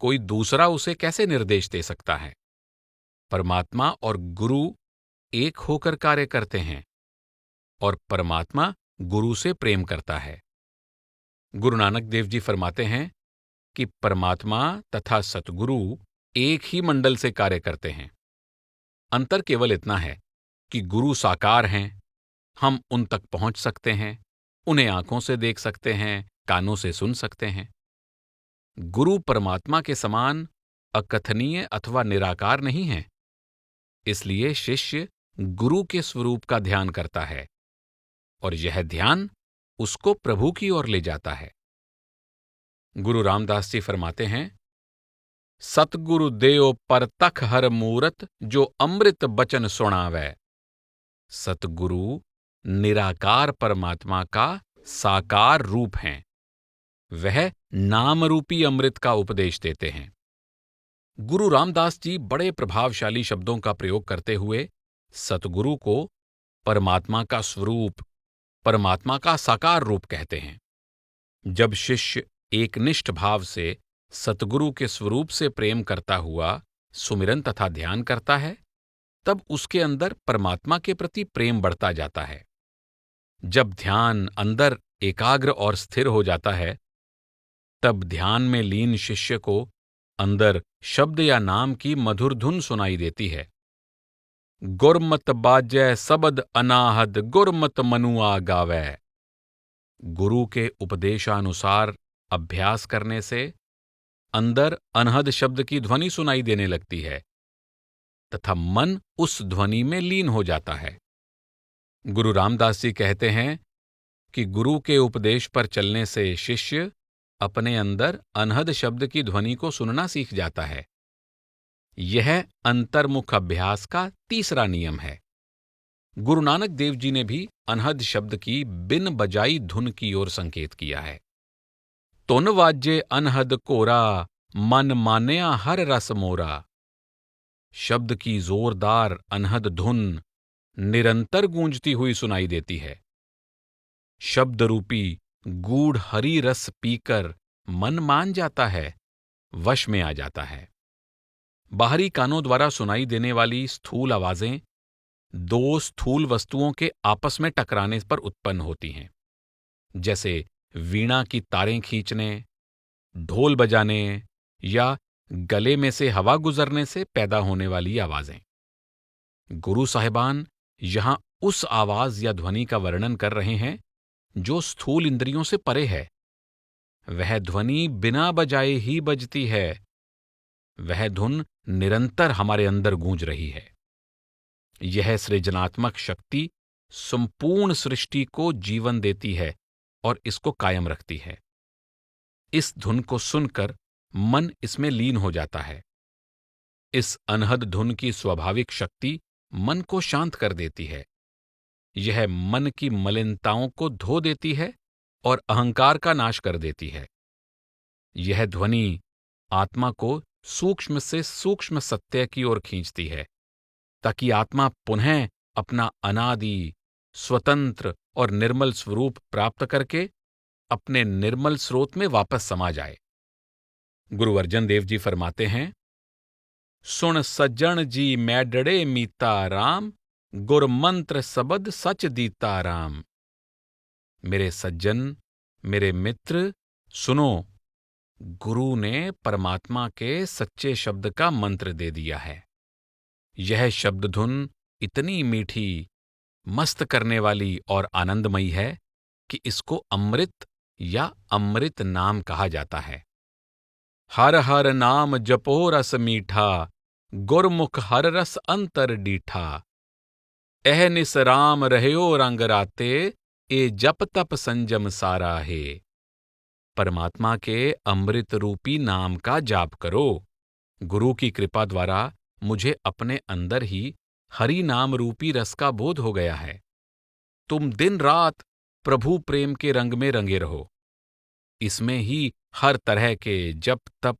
कोई दूसरा उसे कैसे निर्देश दे सकता है? परमात्मा और गुरु एक होकर कार्य करते हैं और परमात्मा गुरु से प्रेम करता है। गुरु नानक देव जी फरमाते हैं कि परमात्मा तथा सतगुरु एक ही मंडल से कार्य करते हैं। अंतर केवल इतना है कि गुरु साकार हैं, हम उन तक पहुंच सकते हैं, उन्हें आंखों से देख सकते हैं, कानों से सुन सकते हैं। गुरु परमात्मा के समान अकथनीय अथवा निराकार नहीं है। इसलिए शिष्य गुरु के स्वरूप का ध्यान करता है और यह ध्यान उसको प्रभु की ओर ले जाता है। गुरु रामदास जी फरमाते हैं, सतगुरु देव परतख हर मूरत, जो अमृत बचन सुनावै। सतगुरु निराकार परमात्मा का साकार रूप हैं। वह नाम रूपी अमृत का उपदेश देते हैं। गुरु रामदास जी बड़े प्रभावशाली शब्दों का प्रयोग करते हुए सतगुरु को परमात्मा का स्वरूप, परमात्मा का साकार रूप कहते हैं। जब शिष्य एकनिष्ठ भाव से सतगुरु के स्वरूप से प्रेम करता हुआ सुमिरन तथा ध्यान करता है, तब उसके अंदर परमात्मा के प्रति प्रेम बढ़ता जाता है। जब ध्यान अंदर एकाग्र और स्थिर हो जाता है, तब ध्यान में लीन शिष्य को अंदर शब्द या नाम की मधुर धुन सुनाई देती है। गुरमत बाजै सबद अनाहद गुरमत मनुआ गावै। गुरु के उपदेशानुसार अभ्यास करने से अंदर अनहद शब्द की ध्वनि सुनाई देने लगती है तथा मन उस ध्वनि में लीन हो जाता है। गुरु रामदास जी कहते हैं कि गुरु के उपदेश पर चलने से शिष्य अपने अंदर अनहद शब्द की ध्वनि को सुनना सीख जाता है। यह अंतर्मुख अभ्यास का तीसरा नियम है। गुरु नानक देव जी ने भी अनहद शब्द की बिन बजाई धुन की ओर संकेत किया है। तुन वाजे अनहद कोरा मन मान्या हर रस मोरा। शब्द की जोरदार अनहद धुन निरंतर गूंजती हुई सुनाई देती है। शब्द रूपी गूढ़ हरी रस पीकर मन मान जाता है, वश में आ जाता है। बाहरी कानों द्वारा सुनाई देने वाली स्थूल आवाजें दो स्थूल वस्तुओं के आपस में टकराने पर उत्पन्न होती हैं, जैसे वीणा की तारें खींचने, ढोल बजाने या गले में से हवा गुजरने से पैदा होने वाली आवाजें। गुरु साहिबान यहां उस आवाज या ध्वनि का वर्णन कर रहे हैं जो स्थूल इंद्रियों से परे है। वह ध्वनि बिना बजाए ही बजती है। वह धुन निरंतर हमारे अंदर गूंज रही है। यह सृजनात्मक शक्ति संपूर्ण सृष्टि को जीवन देती है और इसको कायम रखती है। इस धुन को सुनकर मन इसमें लीन हो जाता है। इस अनहद धुन की स्वाभाविक शक्ति मन को शांत कर देती है। यह मन की मलिनताओं को धो देती है और अहंकार का नाश कर देती है। यह ध्वनि आत्मा को सूक्ष्म से सूक्ष्म सत्य की ओर खींचती है, ताकि आत्मा पुनः अपना अनादि, स्वतंत्र और निर्मल स्वरूप प्राप्त करके अपने निर्मल स्रोत में वापस समा जाए। गुरु अर्जन देव जी फरमाते हैं, सुन सज्जन जी मैडड़े मीता राम, गुर मंत्र सबद सच दीता राम। मेरे सज्जन, मेरे मित्र, सुनो, गुरु ने परमात्मा के सच्चे शब्द का मंत्र दे दिया है। यह शब्द धुन इतनी मीठी, मस्त करने वाली और आनंदमयी है कि इसको अमृत या अमृत नाम कहा जाता है। हर हर नाम जपो रस मीठा, गुरमुख हर रस अंतर डीठा। एह निस राम रहयो रंग राते, ए जप तप संजम सारा है। परमात्मा के अमृत रूपी नाम का जाप करो। गुरु की कृपा द्वारा मुझे अपने अंदर ही हरि नाम रूपी रस का बोध हो गया है। तुम दिन रात प्रभु प्रेम के रंग में रंगे रहो। इसमें ही हर तरह के जप तप,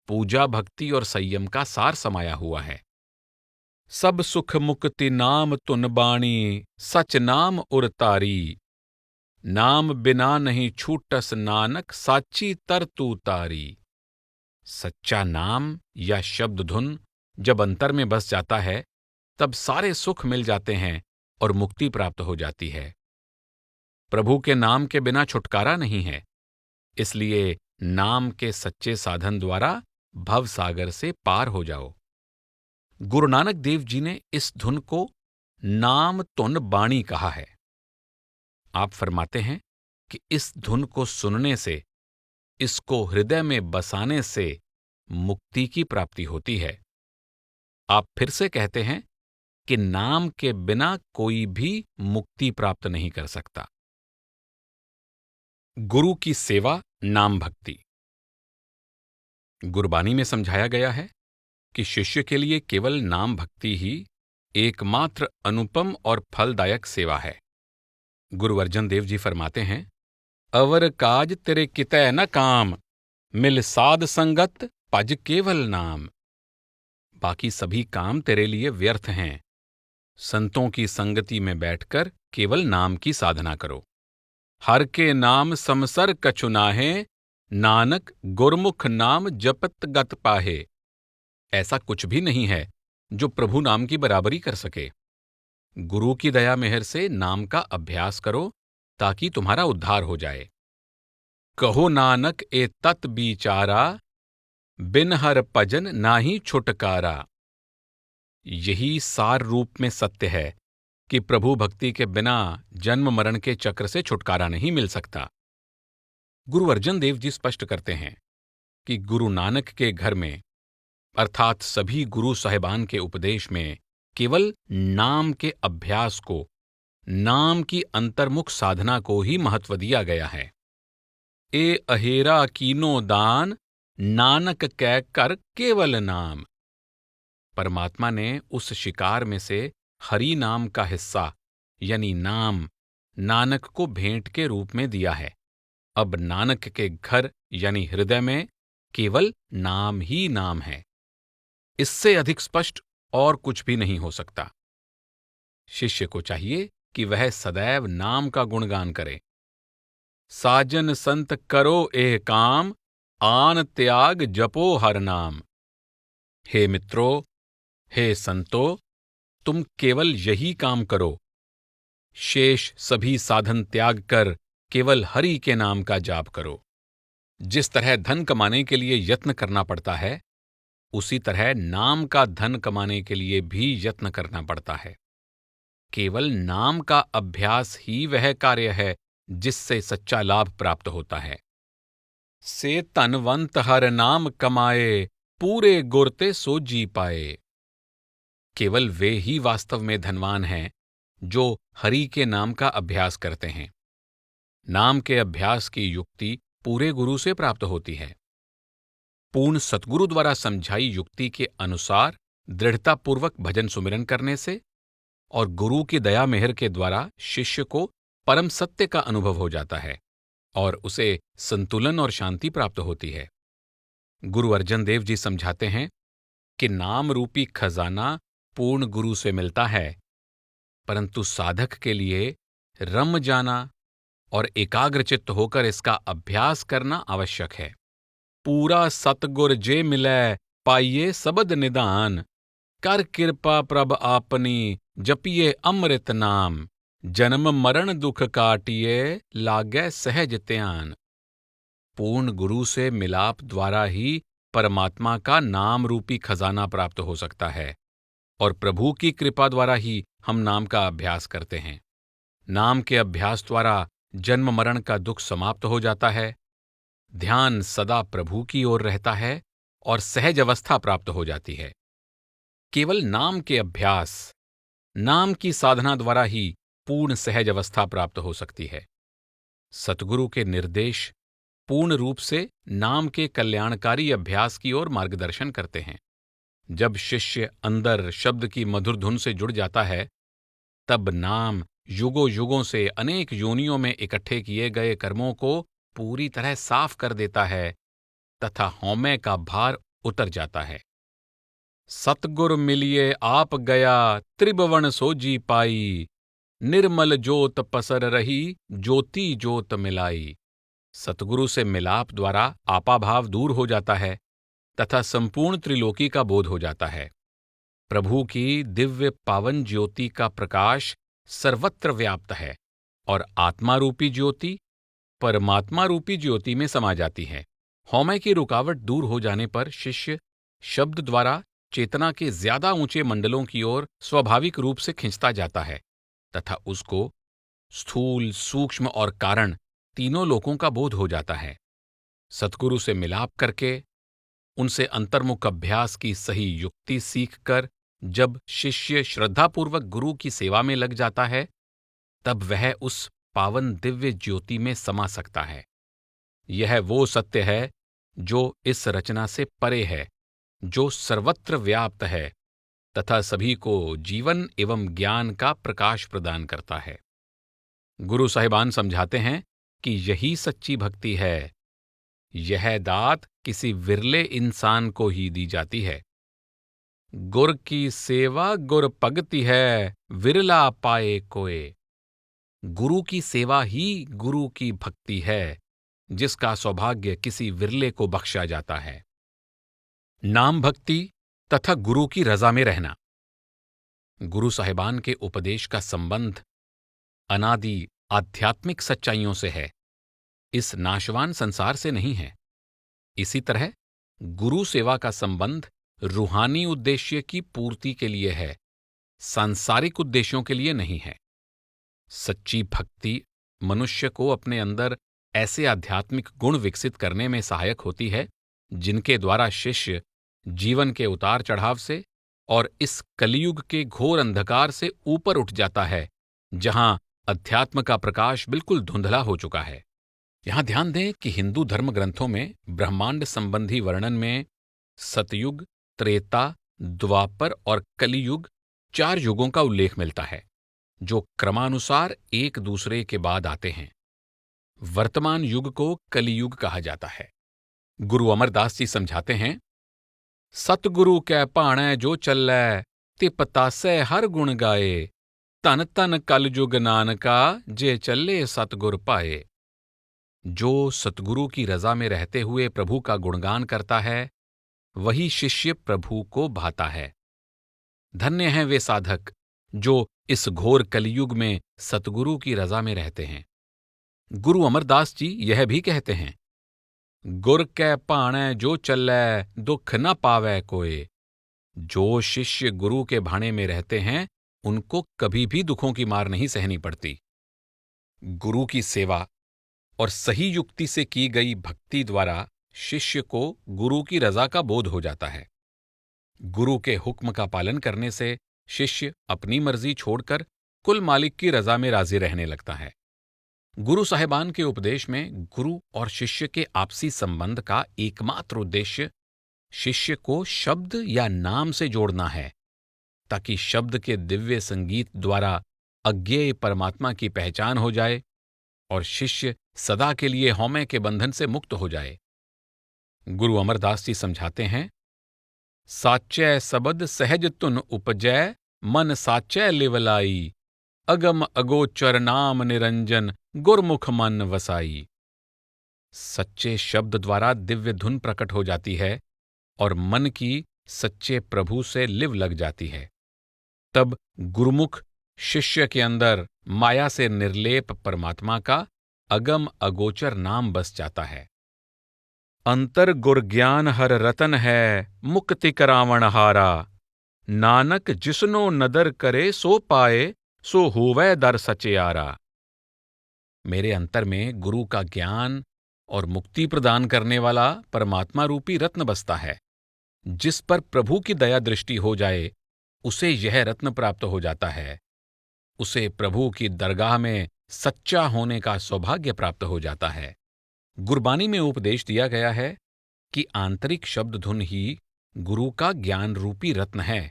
पूजा भक्ति और संयम का सार समाया हुआ है। सब सुख मुक्ति नाम तुन बाणी, सच नाम उरतारी। नाम बिना नहीं छूटस नानक, साची तर तू तारी। सच्चा नाम या शब्द धुन जब अंतर में बस जाता है, तब सारे सुख मिल जाते हैं और मुक्ति प्राप्त हो जाती है। प्रभु के नाम के बिना छुटकारा नहीं है, इसलिए नाम के सच्चे साधन द्वारा भव सागर से पार हो जाओ। गुरु नानक देव जी ने इस धुन को नाम तुन बाणी कहा है। आप फरमाते हैं कि इस धुन को सुनने से, इसको हृदय में बसाने से मुक्ति की प्राप्ति होती है। आप फिर से कहते हैं कि नाम के बिना कोई भी मुक्ति प्राप्त नहीं कर सकता। गुरु की सेवा, नाम भक्ति। गुरबानी में समझाया गया है कि शिष्य के लिए केवल नाम भक्ति ही एकमात्र अनुपम और फलदायक सेवा है। गुरु अर्जन देव जी फरमाते हैं, अवर काज तेरे कितै न काम, मिल साध संगत भज केवल नाम। बाकी सभी काम तेरे लिए व्यर्थ हैं। संतों की संगति में बैठकर केवल नाम की साधना करो। हर के नाम समसर कछु नाहे, नानक गुरमुख नाम जपत गत पाहे। ऐसा कुछ भी नहीं है जो प्रभु नाम की बराबरी कर सके। गुरु की दया मेहर से नाम का अभ्यास करो ताकि तुम्हारा उद्धार हो जाए। कहो नानक ए तत बिचारा, बिन हर भजन नाही छुटकारा। यही सार रूप में सत्य है कि प्रभु भक्ति के बिना जन्म मरण के चक्र से छुटकारा नहीं मिल सकता। गुरु अर्जन देव जी स्पष्ट करते हैं कि गुरु नानक के घर में अर्थात सभी गुरु साहिबान के उपदेश में केवल नाम के अभ्यास को, नाम की अंतर्मुख साधना को ही महत्व दिया गया है। ए अहेरा कीनो दान, नानक कै कर केवल नाम। परमात्मा ने उस शिकार में से हरि नाम का हिस्सा यानी नाम नानक को भेंट के रूप में दिया है। अब नानक के घर यानी हृदय में केवल नाम ही नाम है। इससे अधिक स्पष्ट और कुछ भी नहीं हो सकता। शिष्य को चाहिए कि वह सदैव नाम का गुणगान करे। साजन संत करो एह काम, आन त्याग जपो हर नाम। हे मित्रों, हे संतो, तुम केवल यही काम करो। शेष सभी साधन त्याग कर केवल हरि के नाम का जाप करो। जिस तरह धन कमाने के लिए यत्न करना पड़ता है, उसी तरह नाम का धन कमाने के लिए भी यत्न करना पड़ता है। केवल नाम का अभ्यास ही वह कार्य है जिससे सच्चा लाभ प्राप्त होता है। से तनवंत हर नाम कमाए, पूरे गुरते सो जी पाए। केवल वे ही वास्तव में धनवान हैं जो हरि के नाम का अभ्यास करते हैं। नाम के अभ्यास की युक्ति पूरे गुरु से प्राप्त होती है। पूर्ण सतगुरु द्वारा समझाई युक्ति के अनुसार दृढ़तापूर्वक भजन सुमिरन करने से और गुरु की दया मेहर के द्वारा शिष्य को परम सत्य का अनुभव हो जाता है और उसे संतुलन और शांति प्राप्त होती है। गुरु अर्जन देव जी समझाते हैं कि नाम रूपी खजाना पूर्ण गुरु से मिलता है, परंतु साधक के लिए रम जाना और एकाग्रचित्त होकर इसका अभ्यास करना आवश्यक है। पूरा सतगुर जे मिलै, पाइये सबद निदान। कर कृपा प्रभ आपनी, जपिए अमृत नाम। जन्म मरण दुख काटिए, लागै सहज त्यान। पूर्ण गुरु से मिलाप द्वारा ही परमात्मा का नाम रूपी खजाना प्राप्त हो सकता है और प्रभु की कृपा द्वारा ही हम नाम का अभ्यास करते हैं। नाम के अभ्यास द्वारा जन्म मरण का दुख समाप्त हो जाता है, ध्यान सदा प्रभु की ओर रहता है और सहज अवस्था प्राप्त हो जाती है। केवल नाम के अभ्यास, नाम की साधना द्वारा ही पूर्ण सहज अवस्था प्राप्त हो सकती है। सतगुरु के निर्देश पूर्ण रूप से नाम के कल्याणकारी अभ्यास की ओर मार्गदर्शन करते हैं। जब शिष्य अंदर शब्द की मधुर धुन से जुड़ जाता है, तब नाम युगों युगों से अनेक योनियों में इकट्ठे किए गए कर्मों को पूरी तरह साफ कर देता है तथा हौमे का भार उतर जाता है। सतगुर मिलिए आप गया, त्रिभुवन सोजी पाई। निर्मल जोत पसर रही, ज्योति जोत मिलाई। सतगुरु से मिलाप द्वारा आपाभाव दूर हो जाता है तथा संपूर्ण त्रिलोकी का बोध हो जाता है। प्रभु की दिव्य पावन ज्योति का प्रकाश सर्वत्र व्याप्त है और आत्मा रूपी ज्योति परमात्मा रूपी ज्योति में समा जाती है। हौमे की रुकावट दूर हो जाने पर शिष्य शब्द द्वारा चेतना के ज्यादा ऊंचे मंडलों की ओर स्वाभाविक रूप से खिंचता जाता है तथा उसको स्थूल, सूक्ष्म और कारण तीनों लोकों का बोध हो जाता है। सतगुरु से मिलाप करके उनसे अंतर्मुख अभ्यास की सही युक्ति सीखकर जब शिष्य श्रद्धापूर्वक गुरु की सेवा में लग जाता है, तब वह उस पावन दिव्य ज्योति में समा सकता है। यह वो सत्य है जो इस रचना से परे है, जो सर्वत्र व्याप्त है तथा सभी को जीवन एवं ज्ञान का प्रकाश प्रदान करता है। गुरु साहिबान समझाते हैं कि यही सच्ची भक्ति है। यह दात किसी विरले इंसान को ही दी जाती है। गुर की सेवा गुर भगति है, विरला पाए कोय। गुरु की सेवा ही गुरु की भक्ति है, जिसका सौभाग्य किसी विरले को बख्शा जाता है। नाम भक्ति तथा गुरु की रजा में रहना। गुरु साहिबान के उपदेश का संबंध अनादि आध्यात्मिक सच्चाइयों से है, इस नाशवान संसार से नहीं है। इसी तरह गुरु सेवा का संबंध रूहानी उद्देश्य की पूर्ति के लिए है, सांसारिक उद्देश्यों के लिए नहीं है। सच्ची भक्ति मनुष्य को अपने अंदर ऐसे आध्यात्मिक गुण विकसित करने में सहायक होती है जिनके द्वारा शिष्य जीवन के उतार चढ़ाव से और इस कलियुग के घोर अंधकार से ऊपर उठ जाता है, जहां अध्यात्म का प्रकाश बिल्कुल धुंधला हो चुका है। यहां ध्यान दें कि हिंदू धर्म ग्रंथों में ब्रह्मांड संबंधी वर्णन में सतयुग, त्रेता, द्वापर और कलियुग 4 युगों का उल्लेख मिलता है, जो क्रमानुसार एक दूसरे के बाद आते हैं। वर्तमान युग को कलियुग कहा जाता है। गुरु अमरदास जी समझाते हैं, सतगुरु कै भाणै जो चलै, तिप तासै हर गुण गाए, धन धन कलयुग नानका, जे चले सतगुर पाए। जो सतगुरु की रजा में रहते हुए प्रभु का गुणगान करता है, वही शिष्य प्रभु को भाता है। धन्य हैं वे साधक जो इस घोर कलियुग में सतगुरु की रजा में रहते हैं। गुरु अमरदास जी यह भी कहते हैं, गुर कै भाणै जो चलै, दुख न पावै कोय। जो शिष्य गुरु के भाणे में रहते हैं, उनको कभी भी दुखों की मार नहीं सहनी पड़ती। गुरु की सेवा और सही युक्ति से की गई भक्ति द्वारा शिष्य को गुरु की रजा का बोध हो जाता है। गुरु के हुक्म का पालन करने से शिष्य अपनी मर्जी छोड़कर कुल मालिक की रजा में राजी रहने लगता है। गुरु साहिबान के उपदेश में गुरु और शिष्य के आपसी संबंध का एकमात्र उद्देश्य शिष्य को शब्द या नाम से जोड़ना है, ताकि शब्द के दिव्य संगीत द्वारा अज्ञेय परमात्मा की पहचान हो जाए और शिष्य सदा के लिए हौमे के बंधन से मुक्त हो जाए। गुरु अमरदास जी समझाते हैं, साचै सबद सहज तुन उपजै, मन साचै लिवलाई, अगम अगोचर नाम निरंजन, गुरमुख मन वसाई। सच्चे शब्द द्वारा दिव्य धुन प्रकट हो जाती है और मन की सच्चे प्रभु से लिव लग जाती है। तब गुरुमुख शिष्य के अंदर माया से निर्लेप परमात्मा का अगम अगोचर नाम बस जाता है। अंतर गुर ज्ञान हर रतन है, मुक्ति करावण हारा, नानक जिसनो नदर करे सो पाए, सो होवै दर सचयारा। मेरे अंतर में गुरु का ज्ञान और मुक्ति प्रदान करने वाला परमात्मा रूपी रत्न बसता है। जिस पर प्रभु की दया दृष्टि हो जाए, उसे यह रत्न प्राप्त हो जाता है। उसे प्रभु की दरगाह में सच्चा होने का सौभाग्य प्राप्त हो जाता है। गुरबानी में उपदेश दिया गया है कि आंतरिक शब्द धुन ही गुरु का ज्ञान रूपी रत्न है,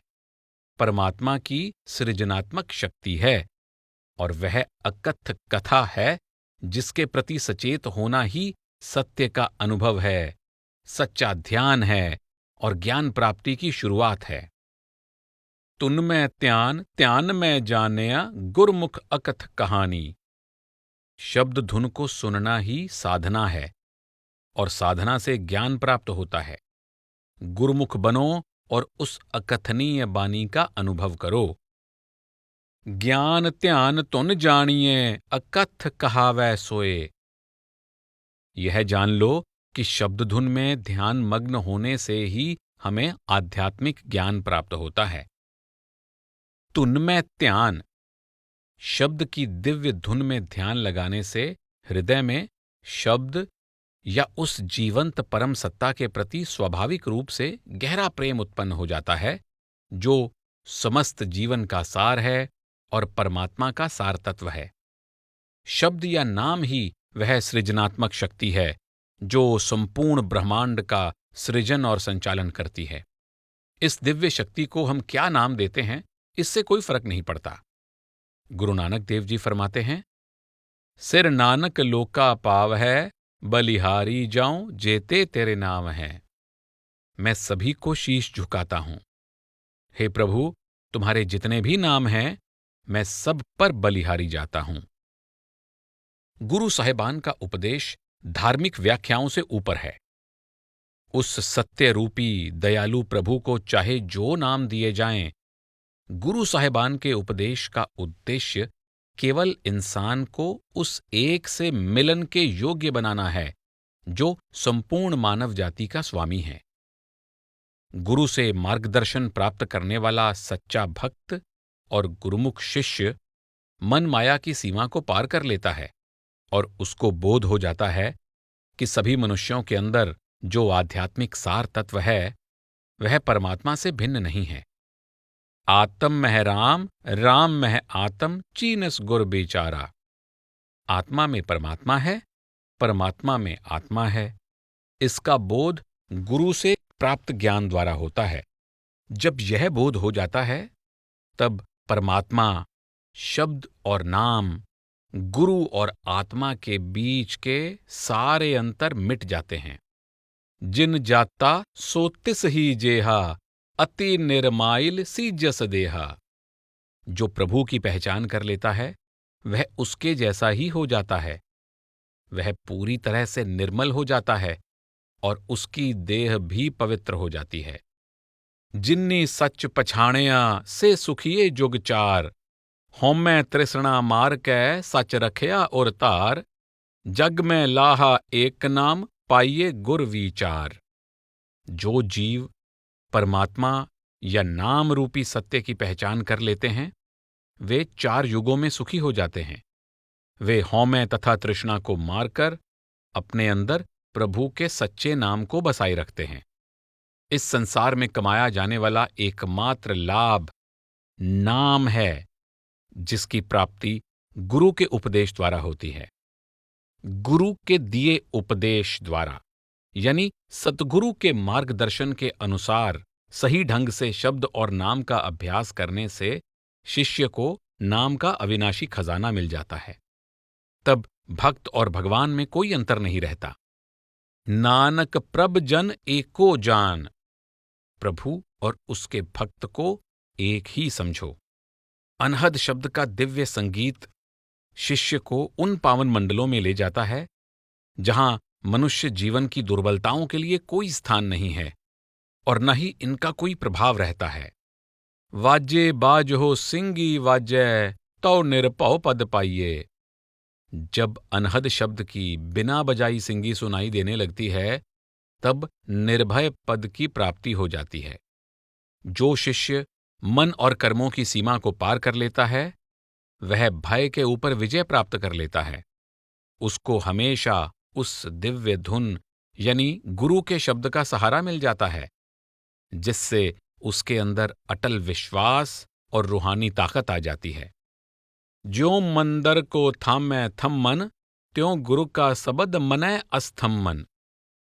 परमात्मा की सृजनात्मक शक्ति है, और वह अकथ कथा है जिसके प्रति सचेत होना ही सत्य का अनुभव है, सच्चा ध्यान है और ज्ञान प्राप्ति की शुरुआत है। तुन में त्यान, त्यान में जानिया, गुरमुख अकथ कहानी। शब्द धुन को सुनना ही साधना है और साधना से ज्ञान प्राप्त होता है। गुरुमुख बनो और उस अकथनीय बानी का अनुभव करो। ज्ञान ध्यान तुन जानिए, अकथ कहावै सोए। यह जान लो कि शब्द धुन में ध्यान मग्न होने से ही हमें आध्यात्मिक ज्ञान प्राप्त होता है। तुन में ध्यान, शब्द की दिव्य धुन में ध्यान लगाने से हृदय में शब्द या उस जीवंत परम सत्ता के प्रति स्वाभाविक रूप से गहरा प्रेम उत्पन्न हो जाता है, जो समस्त जीवन का सार है और परमात्मा का सार तत्व है। शब्द या नाम ही वह सृजनात्मक शक्ति है जो संपूर्ण ब्रह्मांड का सृजन और संचालन करती है। इस दिव्य शक्ति को हम क्या नाम देते हैं, इससे कोई फर्क नहीं पड़ता। गुरु नानक देव जी फरमाते हैं, सिर नानक लोका पाव है, बलिहारी जाऊं जेते तेरे नाम है। मैं सभी को शीश झुकाता हूं। हे प्रभु, तुम्हारे जितने भी नाम हैं, मैं सब पर बलिहारी जाता हूं। गुरु साहिबान का उपदेश धार्मिक व्याख्याओं से ऊपर है। उस सत्य रूपी दयालु प्रभु को चाहे जो नाम दिए जाएं, गुरु साहिबान के उपदेश का उद्देश्य केवल इंसान को उस एक से मिलन के योग्य बनाना है जो संपूर्ण मानव जाति का स्वामी है। गुरु से मार्गदर्शन प्राप्त करने वाला सच्चा भक्त और गुरुमुख शिष्य मन माया की सीमा को पार कर लेता है और उसको बोध हो जाता है कि सभी मनुष्यों के अंदर जो आध्यात्मिक सार तत्व है वह परमात्मा से भिन्न नहीं है। आत्म मह राम, राम मह आत्म, चीनस गुर बेचारा। आत्मा में परमात्मा है, परमात्मा में आत्मा है। इसका बोध गुरु से प्राप्त ज्ञान द्वारा होता है। जब यह बोध हो जाता है तब परमात्मा, शब्द और नाम, गुरु और आत्मा के बीच के सारे अंतर मिट जाते हैं। जिन जाता सो तिस ही जेहा, अति निर्माइल सी जस देहा। जो प्रभु की पहचान कर लेता है वह उसके जैसा ही हो जाता है। वह पूरी तरह से निर्मल हो जाता है और उसकी देह भी पवित्र हो जाती है। जिन्नी सच पछाणिया से सुखिए जुग चार, होमै तृष्णा मार कै सच रखया और तार। जग में लाहा एक नाम, पाइये गुर विचार। जो जीव परमात्मा या नाम रूपी सत्य की पहचान कर लेते हैं वे 4 युगों में सुखी हो जाते हैं। वे होमै तथा तृष्णा को मारकर अपने अंदर प्रभु के सच्चे नाम को बसाए रखते हैं। इस संसार में कमाया जाने वाला एकमात्र लाभ नाम है, जिसकी प्राप्ति गुरु के उपदेश द्वारा होती है। गुरु के दिए उपदेश द्वारा यानी सतगुरु के मार्गदर्शन के अनुसार सही ढंग से शब्द और नाम का अभ्यास करने से शिष्य को नाम का अविनाशी खजाना मिल जाता है। तब भक्त और भगवान में कोई अंतर नहीं रहता। नानक प्रभ जन एको जान। प्रभु और उसके भक्त को एक ही समझो। अनहद शब्द का दिव्य संगीत शिष्य को उन पावन मंडलों में ले जाता है जहां मनुष्य जीवन की दुर्बलताओं के लिए कोई स्थान नहीं है और न ही इनका कोई प्रभाव रहता है। वाजे बाज हो सिंगी वाजय, तो निरपौ पद पाइये। जब अनहद शब्द की बिना बजाई सिंगी सुनाई देने लगती है तब निर्भय पद की प्राप्ति हो जाती है। जो शिष्य मन और कर्मों की सीमा को पार कर लेता है वह भय के ऊपर विजय प्राप्त कर लेता है। उसको हमेशा उस दिव्य धुन यानी गुरु के शब्द का सहारा मिल जाता है, जिससे उसके अंदर अटल विश्वास और रूहानी ताकत आ जाती है। ज्यों मंदर को थामै थम मन, त्यों गुरु का सबद मनय अस्थम मन।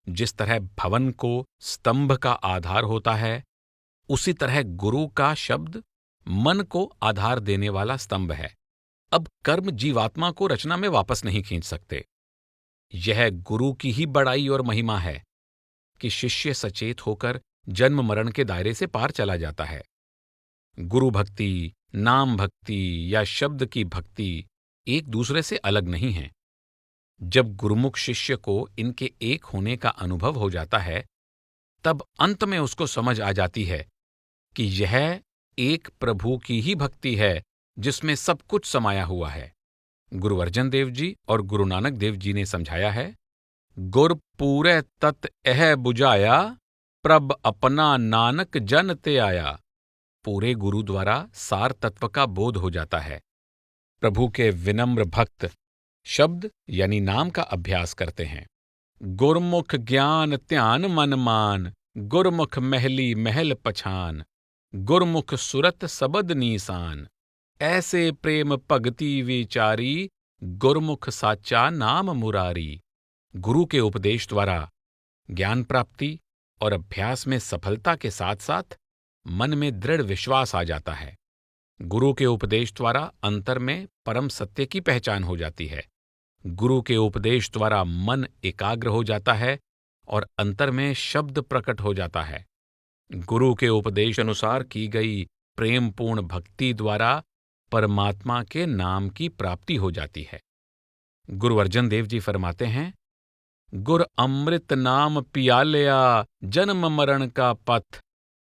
जिस तरह भवन को स्तंभ का आधार होता है उसी तरह गुरु का शब्द मन को आधार देने वाला स्तंभ है। अब कर्म जीवात्मा को रचना में वापस नहीं खींच सकते। यह गुरु की ही बड़ाई और महिमा है कि शिष्य सचेत होकर जन्म मरण के दायरे से पार चला जाता है। गुरु भक्ति, नाम भक्ति या शब्द की भक्ति एक दूसरे से अलग नहीं हैं। जब गुरुमुख शिष्य को इनके एक होने का अनुभव हो जाता है तब अंत में उसको समझ आ जाती है कि यह एक प्रभु की ही भक्ति है जिसमें सब कुछ समाया हुआ है। गुरु अर्जन देव जी और गुरु नानक देव जी ने समझाया है, गुर पूरे तत् एह बुझाया, प्रभ अपना नानक जन ते आया। पूरे गुरु द्वारा सार तत्व का बोध हो जाता है। प्रभु के विनम्र भक्त शब्द यानी नाम का अभ्यास करते हैं। गुरमुख ज्ञान ध्यान मन मान, गुरमुख महली महल पछान, गुरमुख सुरत सबद नीसान। ऐसे प्रेम भगति विचारी, गुरमुख साचा नाम मुरारी। गुरु के उपदेश द्वारा ज्ञान प्राप्ति और अभ्यास में सफलता के साथ साथ मन में दृढ़ विश्वास आ जाता है। गुरु के उपदेश द्वारा अंतर में परम सत्य की पहचान हो जाती है। गुरु के उपदेश द्वारा मन एकाग्र हो जाता है और अंतर में शब्द प्रकट हो जाता है। गुरु के उपदेश अनुसार की गई प्रेमपूर्ण भक्ति द्वारा परमात्मा के नाम की प्राप्ति हो जाती है। गुरु अर्जन देव जी फरमाते हैं, गुर अमृत नाम पियालया, जन्म मरण का पथ,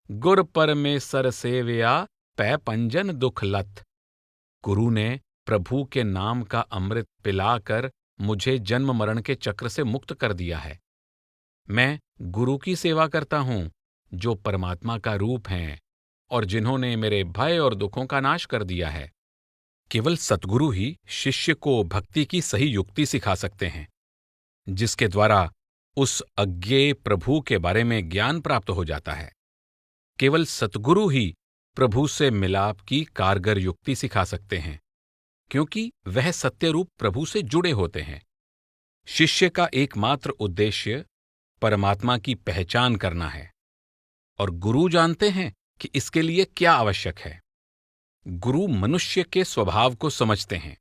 गुर परमेसर सेवया, पै पंजन दुख लत। गुरु ने प्रभु के नाम का अमृत पिलाकर मुझे जन्म मरण के चक्र से मुक्त कर दिया है। मैं गुरु की सेवा करता हूं, जो परमात्मा का रूप हैं और जिन्होंने मेरे भय और दुखों का नाश कर दिया है। केवल सतगुरु ही शिष्य को भक्ति की सही युक्ति सिखा सकते हैं, जिसके द्वारा उस अज्ञेय प्रभु के बारे में ज्ञान प्राप्त हो जाता है। केवल सतगुरु ही प्रभु से मिलाप की कारगर युक्ति सिखा सकते हैं, क्योंकि वह सत्यरूप प्रभु से जुड़े होते हैं। शिष्य का एकमात्र उद्देश्य परमात्मा की पहचान करना है, और गुरु जानते हैं कि इसके लिए क्या आवश्यक है। गुरु मनुष्य के स्वभाव को समझते हैं,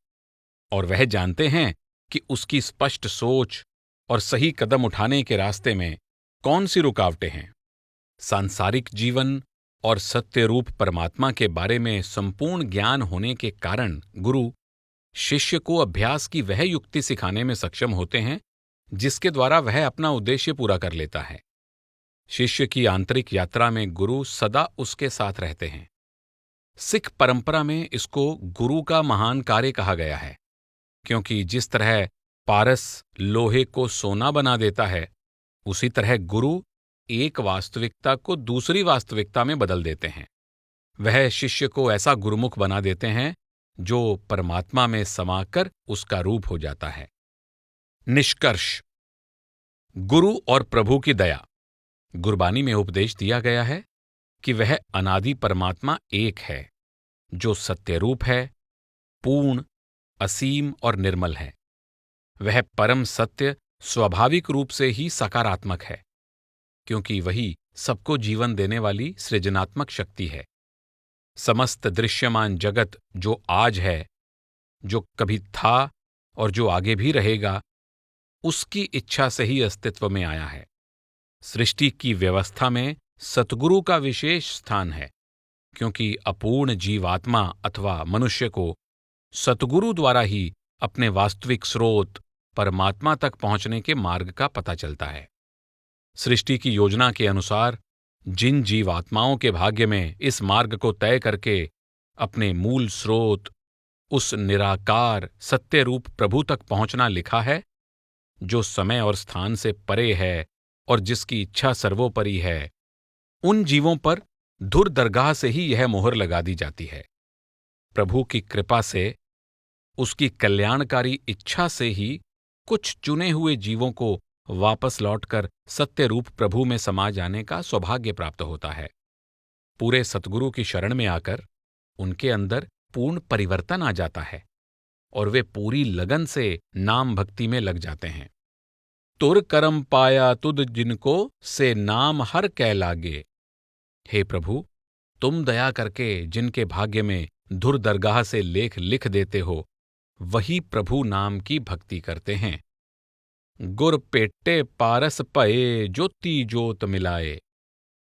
और वह जानते हैं कि उसकी स्पष्ट सोच और सही कदम उठाने के रास्ते में कौन सी रुकावटें हैं। सांसारिक जीवन और सत्यरूप परमात्मा के बारे में संपूर्ण ज्ञान होने के कारण गुरु शिष्य को अभ्यास की वह युक्ति सिखाने में सक्षम होते हैं, जिसके द्वारा वह अपना उद्देश्य पूरा कर लेता है। शिष्य की आंतरिक यात्रा में गुरु सदा उसके साथ रहते हैं। सिख परंपरा में इसको गुरु का महान कार्य कहा गया है, क्योंकि जिस तरह पारस लोहे को सोना बना देता है, उसी तरह गुरु एक वास्तविकता को दूसरी वास्तविकता में बदल देते हैं। वह शिष्य को ऐसा गुरुमुख बना देते हैं जो परमात्मा में समाकर उसका रूप हो जाता है। निष्कर्ष। गुरु और प्रभु की दया। गुरबानी में उपदेश दिया गया है कि वह अनादि परमात्मा एक है, जो सत्यरूप है, पूर्ण, असीम और निर्मल है। वह परम सत्य स्वाभाविक रूप से ही सकारात्मक है, क्योंकि वही सबको जीवन देने वाली सृजनात्मक शक्ति है। समस्त दृश्यमान जगत जो आज है, जो कभी था और जो आगे भी रहेगा, उसकी इच्छा से ही अस्तित्व में आया है। सृष्टि की व्यवस्था में सतगुरु का विशेष स्थान है, क्योंकि अपूर्ण जीवात्मा अथवा मनुष्य को सतगुरु द्वारा ही अपने वास्तविक स्रोत परमात्मा तक पहुंचने के मार्ग का पता चलता है। सृष्टि की योजना के अनुसार जिन जीवात्माओं के भाग्य में इस मार्ग को तय करके अपने मूल स्रोत, उस निराकार सत्यरूप प्रभु तक पहुंचना लिखा है, जो समय और स्थान से परे है और जिसकी इच्छा सर्वोपरि है, उन जीवों पर धुर दरगाह से ही यह मोहर लगा दी जाती है। प्रभु की कृपा से, उसकी कल्याणकारी इच्छा से ही कुछ चुने हुए जीवों को वापस लौटकर सत्यरूप प्रभु में समा जाने का सौभाग्य प्राप्त होता है। पूरे सतगुरु की शरण में आकर उनके अंदर पूर्ण परिवर्तन आ जाता है और वे पूरी लगन से नाम भक्ति में लग जाते हैं। तुर करम पाया तुद जिनको से नाम हर कै लागे। हे प्रभु, तुम दया करके जिनके भाग्य में धुर दरगाह से लेख लिख देते हो, वही प्रभु नाम की भक्ति करते हैं। गुर पेटे पारस पए ज्योति जोत मिलाए।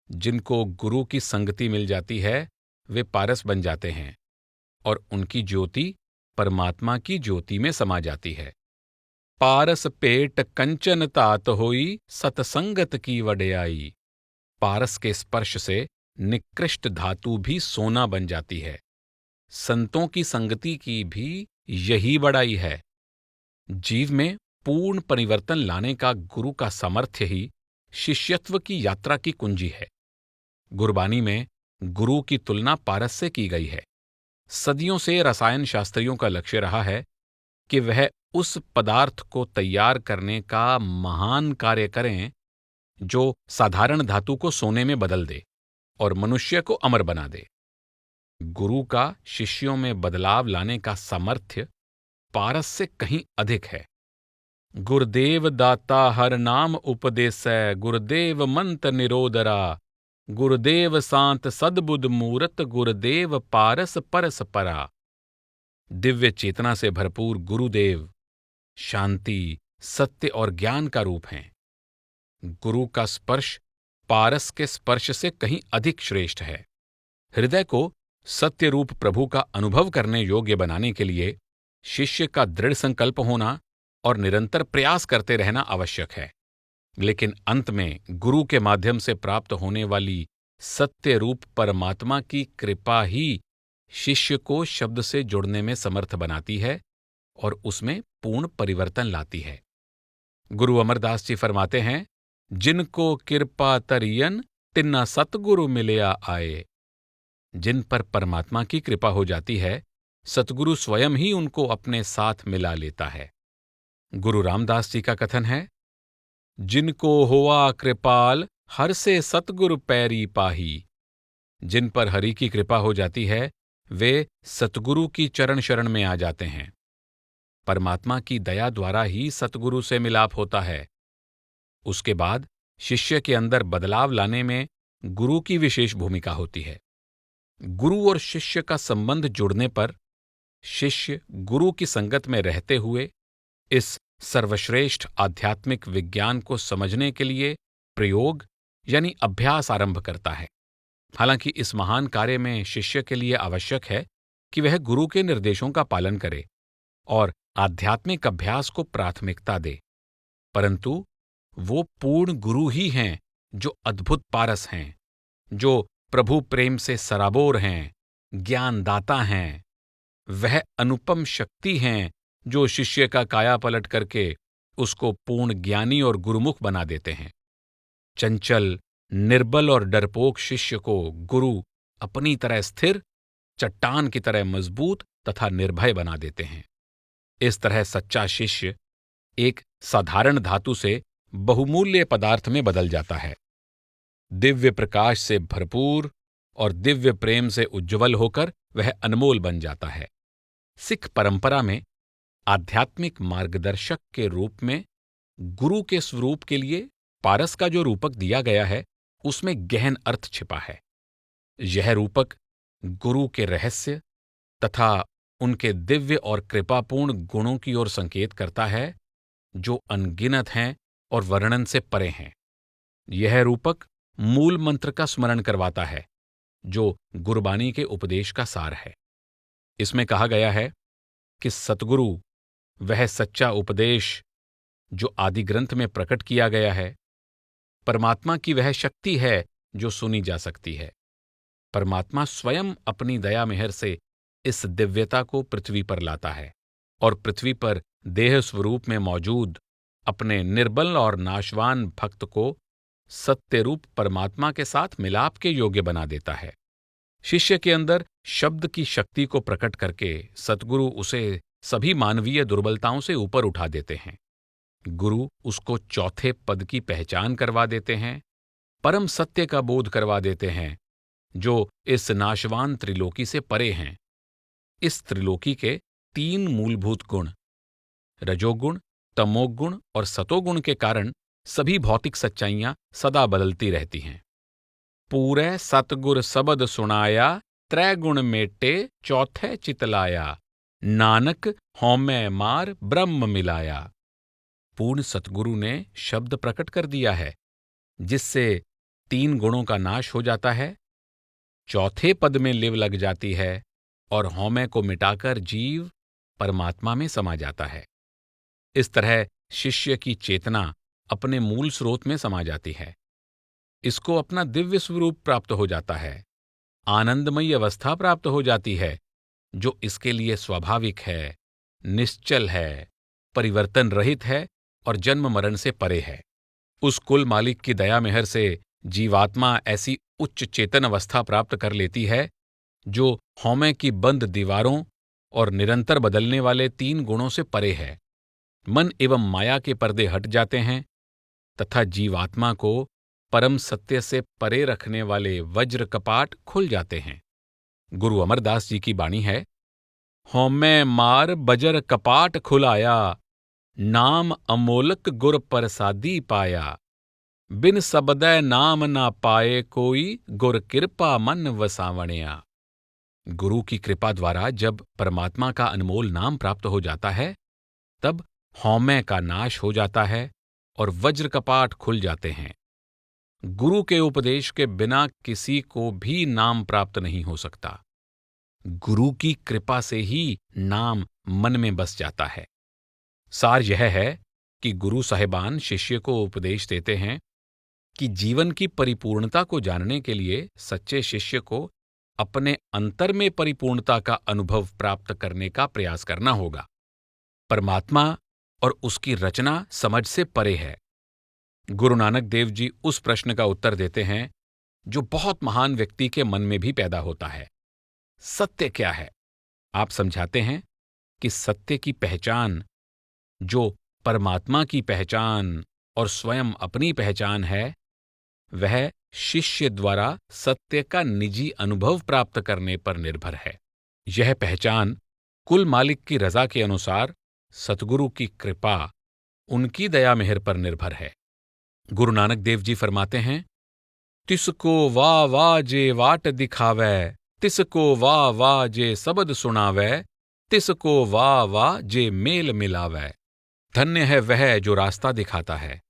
जिनको गुरु की संगति मिल जाती है, वे पारस बन जाते हैं और उनकी ज्योति परमात्मा की ज्योति में समा जाती है। पारस पेट कंचन तात होई सतसंगत की वड्याई। पारस के स्पर्श से निकृष्ट धातु भी सोना बन जाती है। संतों की संगति की भी यही बड़ाई है। जीव में पूर्ण परिवर्तन लाने का गुरु का सामर्थ्य ही शिष्यत्व की यात्रा की कुंजी है। गुरबानी में गुरु की तुलना पारस से की गई है। सदियों से रसायन शास्त्रियों का लक्ष्य रहा है कि वह उस पदार्थ को तैयार करने का महान कार्य करें जो साधारण धातु को सोने में बदल दे और मनुष्य को अमर बना दे। गुरु का शिष्यों में बदलाव लाने का सामर्थ्य पारस से कहीं अधिक है। गुरुदेव दाता हर नाम उपदेसै, गुरुदेव मंत निरोदरा। गुरुदेव सांत सद्बुद मूरत, गुरुदेव पारस परस परा। दिव्य चेतना से भरपूर गुरुदेव शांति, सत्य और ज्ञान का रूप हैं। गुरु का स्पर्श पारस के स्पर्श से कहीं अधिक श्रेष्ठ है। हृदय को सत्य रूप प्रभु का अनुभव करने योग्य बनाने के लिए शिष्य का दृढ़ संकल्प होना और निरंतर प्रयास करते रहना आवश्यक है। लेकिन अंत में गुरु के माध्यम से प्राप्त होने वाली सत्य रूप परमात्मा की कृपा ही शिष्य को शब्द से जुड़ने में समर्थ बनाती है और उसमें पूर्ण परिवर्तन लाती है। गुरु अमरदास जी फरमाते हैं, जिनको कृपा तरियन तिन्ना सतगुरु मिलया आए। जिन पर परमात्मा की कृपा हो जाती है, सतगुरु स्वयं ही उनको अपने साथ मिला लेता है। गुरु रामदास जी का कथन है, जिनको हुआ कृपाल हर से सतगुरु पैरी पाही। जिन पर हरि की कृपा हो जाती है, वे सतगुरु की चरण शरण में आ जाते हैं। परमात्मा की दया द्वारा ही सतगुरु से मिलाप होता है। उसके बाद शिष्य के अंदर बदलाव लाने में गुरु की विशेष भूमिका होती है। गुरु और शिष्य का संबंध जुड़ने पर शिष्य गुरु की संगत में रहते हुए इस सर्वश्रेष्ठ आध्यात्मिक विज्ञान को समझने के लिए प्रयोग यानी अभ्यास आरंभ करता है। हालांकि इस महान कार्य में शिष्य के लिए आवश्यक है कि वह गुरु के निर्देशों का पालन करे और आध्यात्मिक अभ्यास को प्राथमिकता दे, परंतु वो पूर्ण गुरु ही हैं जो अद्भुत पारस हैं, जो प्रभु प्रेम से सराबोर हैं, ज्ञानदाता हैं। वह अनुपम शक्ति हैं जो शिष्य का काया पलट करके उसको पूर्ण ज्ञानी और गुरुमुख बना देते हैं। चंचल, निर्बल और डरपोक शिष्य को गुरु अपनी तरह स्थिर, चट्टान की तरह मजबूत तथा निर्भय बना देते हैं। इस तरह सच्चा शिष्य एक साधारण धातु से बहुमूल्य पदार्थ में बदल जाता है। दिव्य प्रकाश से भरपूर और दिव्य प्रेम से उज्ज्वल होकर वह अनमोल बन जाता है। सिख परंपरा में आध्यात्मिक मार्गदर्शक के रूप में गुरु के स्वरूप के लिए पारस का जो रूपक दिया गया है, उसमें गहन अर्थ छिपा है। यह रूपक गुरु के रहस्य तथा उनके दिव्य और कृपापूर्ण गुणों की ओर संकेत करता है, जो अनगिनत हैं और वर्णन से परे हैं। यह रूपक मूल मंत्र का स्मरण करवाता है, जो गुरबानी के उपदेश का सार है। इसमें कहा गया है कि सतगुरु वह सच्चा उपदेश जो आदि ग्रंथ में प्रकट किया गया है, परमात्मा की वह शक्ति है जो सुनी जा सकती है। परमात्मा स्वयं अपनी दया मेहर से इस दिव्यता को पृथ्वी पर लाता है और पृथ्वी पर देह स्वरूप में मौजूद अपने निर्बल और नाशवान भक्त को सत्य रूप परमात्मा के साथ मिलाप के योग्य बना देता है। शिष्य के अंदर शब्द की शक्ति को प्रकट करके सतगुरु उसे सभी मानवीय दुर्बलताओं से ऊपर उठा देते हैं। गुरु उसको चौथे पद की पहचान करवा देते हैं, परम सत्य का बोध करवा देते हैं, जो इस नाशवान त्रिलोकी से परे हैं। इस त्रिलोकी के 3 मूलभूत गुण रजोगुण, तमोगुण और सतोगुण के कारण सभी भौतिक सच्चाइयां सदा बदलती रहती हैं। पूरे सतगुर सबद सुनाया, त्रैगुण मेटे चौथे चितलाया, नानक हौमै मार ब्रह्म मिलाया। पूर्ण सतगुरु ने शब्द प्रकट कर दिया है, जिससे 3 गुणों का नाश हो जाता है, चौथे पद में लिव लग जाती है और हौमै को मिटाकर जीव परमात्मा में समा जाता है। इस तरह शिष्य की चेतना अपने मूल स्रोत में समा जाती है। इसको अपना दिव्य स्वरूप प्राप्त हो जाता है, आनंदमयी अवस्था प्राप्त हो जाती है, जो इसके लिए स्वाभाविक है, निश्चल है, परिवर्तन रहित है और जन्म मरण से परे है। उस कुल मालिक की दया मेहर से जीवात्मा ऐसी उच्च चेतन अवस्था प्राप्त कर लेती है, जो हौमै की बंद दीवारों और निरंतर बदलने वाले 3 गुणों से परे है। मन एवं माया के पर्दे हट जाते हैं तथा जीवात्मा को परम सत्य से परे रखने वाले वज्र कपाट खुल जाते हैं। गुरु अमरदास जी की वाणी है, हौमै मार बजर कपाट खुलाया, नाम अमोलक गुर परसादी पाया, बिन सबदै नाम ना पाए कोई, गुर कृपा मन वसावणिया। गुरु की कृपा द्वारा जब परमात्मा का अनमोल नाम प्राप्त हो जाता है, तब हौमै का नाश हो जाता है और वज्र कपाट खुल जाते हैं। गुरु के उपदेश के बिना किसी को भी नाम प्राप्त नहीं हो सकता। गुरु की कृपा से ही नाम मन में बस जाता है। सार यह है कि गुरु साहिबान शिष्य को उपदेश देते हैं कि जीवन की परिपूर्णता को जानने के लिए सच्चे शिष्य को अपने अंतर में परिपूर्णता का अनुभव प्राप्त करने का प्रयास करना होगा। परमात्मा और उसकी रचना समझ से परे है। गुरु नानक देव जी उस प्रश्न का उत्तर देते हैं जो बहुत महान व्यक्ति के मन में भी पैदा होता है। सत्य क्या है? आप समझाते हैं कि सत्य की पहचान, जो परमात्मा की पहचान और स्वयं अपनी पहचान है, वह शिष्य द्वारा सत्य का निजी अनुभव प्राप्त करने पर निर्भर है। यह पहचान कुल मालिक की रजा के अनुसार सतगुरु की कृपा, उनकी दया मेहर पर निर्भर है। गुरु नानक देव जी फरमाते हैं, तिसको वाह वाह जे वाट दिखावै, तिसको वाह वाह जे सबद सुनावै, तिसको वाह वाह जे मेल मिलावै। धन्य है वह जो रास्ता दिखाता है,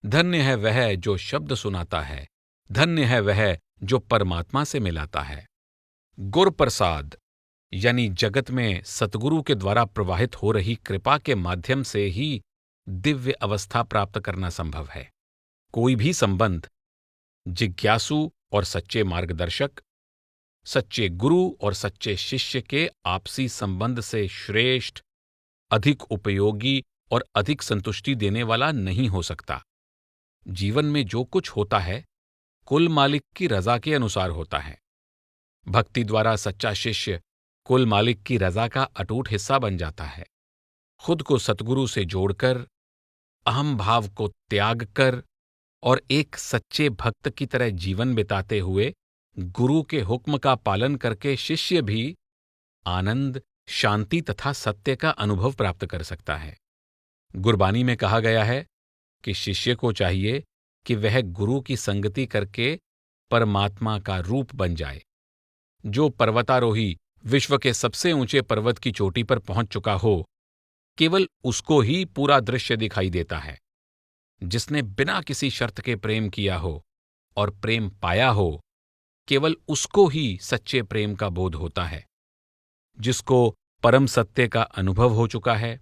धन्य है वह जो शब्द सुनाता है, धन्य है वह जो परमात्मा से मिलाता है। गुर प्रसाद यानी जगत में सतगुरु के द्वारा प्रवाहित हो रही कृपा के माध्यम से ही दिव्य अवस्था प्राप्त करना संभव है। कोई भी संबंध जिज्ञासु और सच्चे मार्गदर्शक, सच्चे गुरु और सच्चे शिष्य के आपसी संबंध से श्रेष्ठ, अधिक उपयोगी और अधिक संतुष्टि देने वाला नहीं हो सकता। जीवन में जो कुछ होता है, कुल मालिक की रजा के अनुसार होता है। भक्ति द्वारा सच्चा शिष्य कुल मालिक की रजा का अटूट हिस्सा बन जाता है। खुद को सतगुरु से जोड़कर, अहम भाव को त्याग कर और एक सच्चे भक्त की तरह जीवन बिताते हुए गुरु के हुक्म का पालन करके शिष्य भी आनंद, शांति तथा सत्य का अनुभव प्राप्त कर सकता है। गुरबानी में कहा गया है कि शिष्य को चाहिए कि वह गुरु की संगति करके परमात्मा का रूप बन जाए। जो पर्वतारोही विश्व के सबसे ऊंचे पर्वत की चोटी पर पहुंच चुका हो, केवल उसको ही पूरा दृश्य दिखाई देता है। जिसने बिना किसी शर्त के प्रेम किया हो और प्रेम पाया हो, केवल उसको ही सच्चे प्रेम का बोध होता है। जिसको परम सत्य का अनुभव हो चुका है,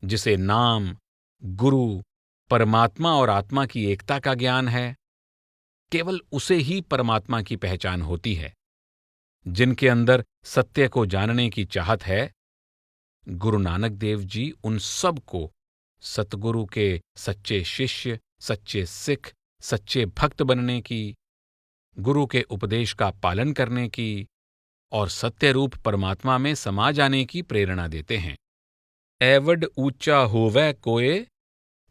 जिसे नाम, गुरु, परमात्मा और आत्मा की एकता का ज्ञान है, केवल उसे ही परमात्मा की पहचान होती है। जिनके अंदर सत्य को जानने की चाहत है, गुरु नानक देव जी उन सब को सतगुरु के सच्चे शिष्य, सच्चे सिख, सच्चे भक्त बनने की, गुरु के उपदेश का पालन करने की और सत्य रूप परमात्मा में समा जाने की प्रेरणा देते हैं। एवड ऊंचा होवै कोय,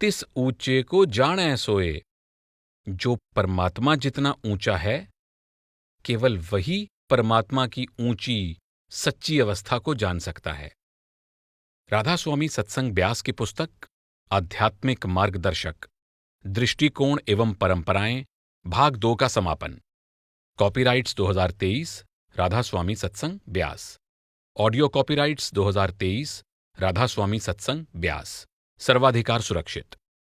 तिस ऊंचे को जानै सोए। जो परमात्मा जितना ऊंचा है, केवल वही परमात्मा की ऊंची, सच्ची अवस्था को जान सकता है। राधा स्वामी सत्संग ब्यास की पुस्तक आध्यात्मिक मार्गदर्शक, दृष्टिकोण एवं परंपराएं, भाग 2 का समापन। कॉपीराइट्स 2023, राधा स्वामी सत्संग ब्यास। ऑडियो कॉपीराइट्स 2023, राधा स्वामी सत्संग ब्यास। सर्वाधिकार सुरक्षित।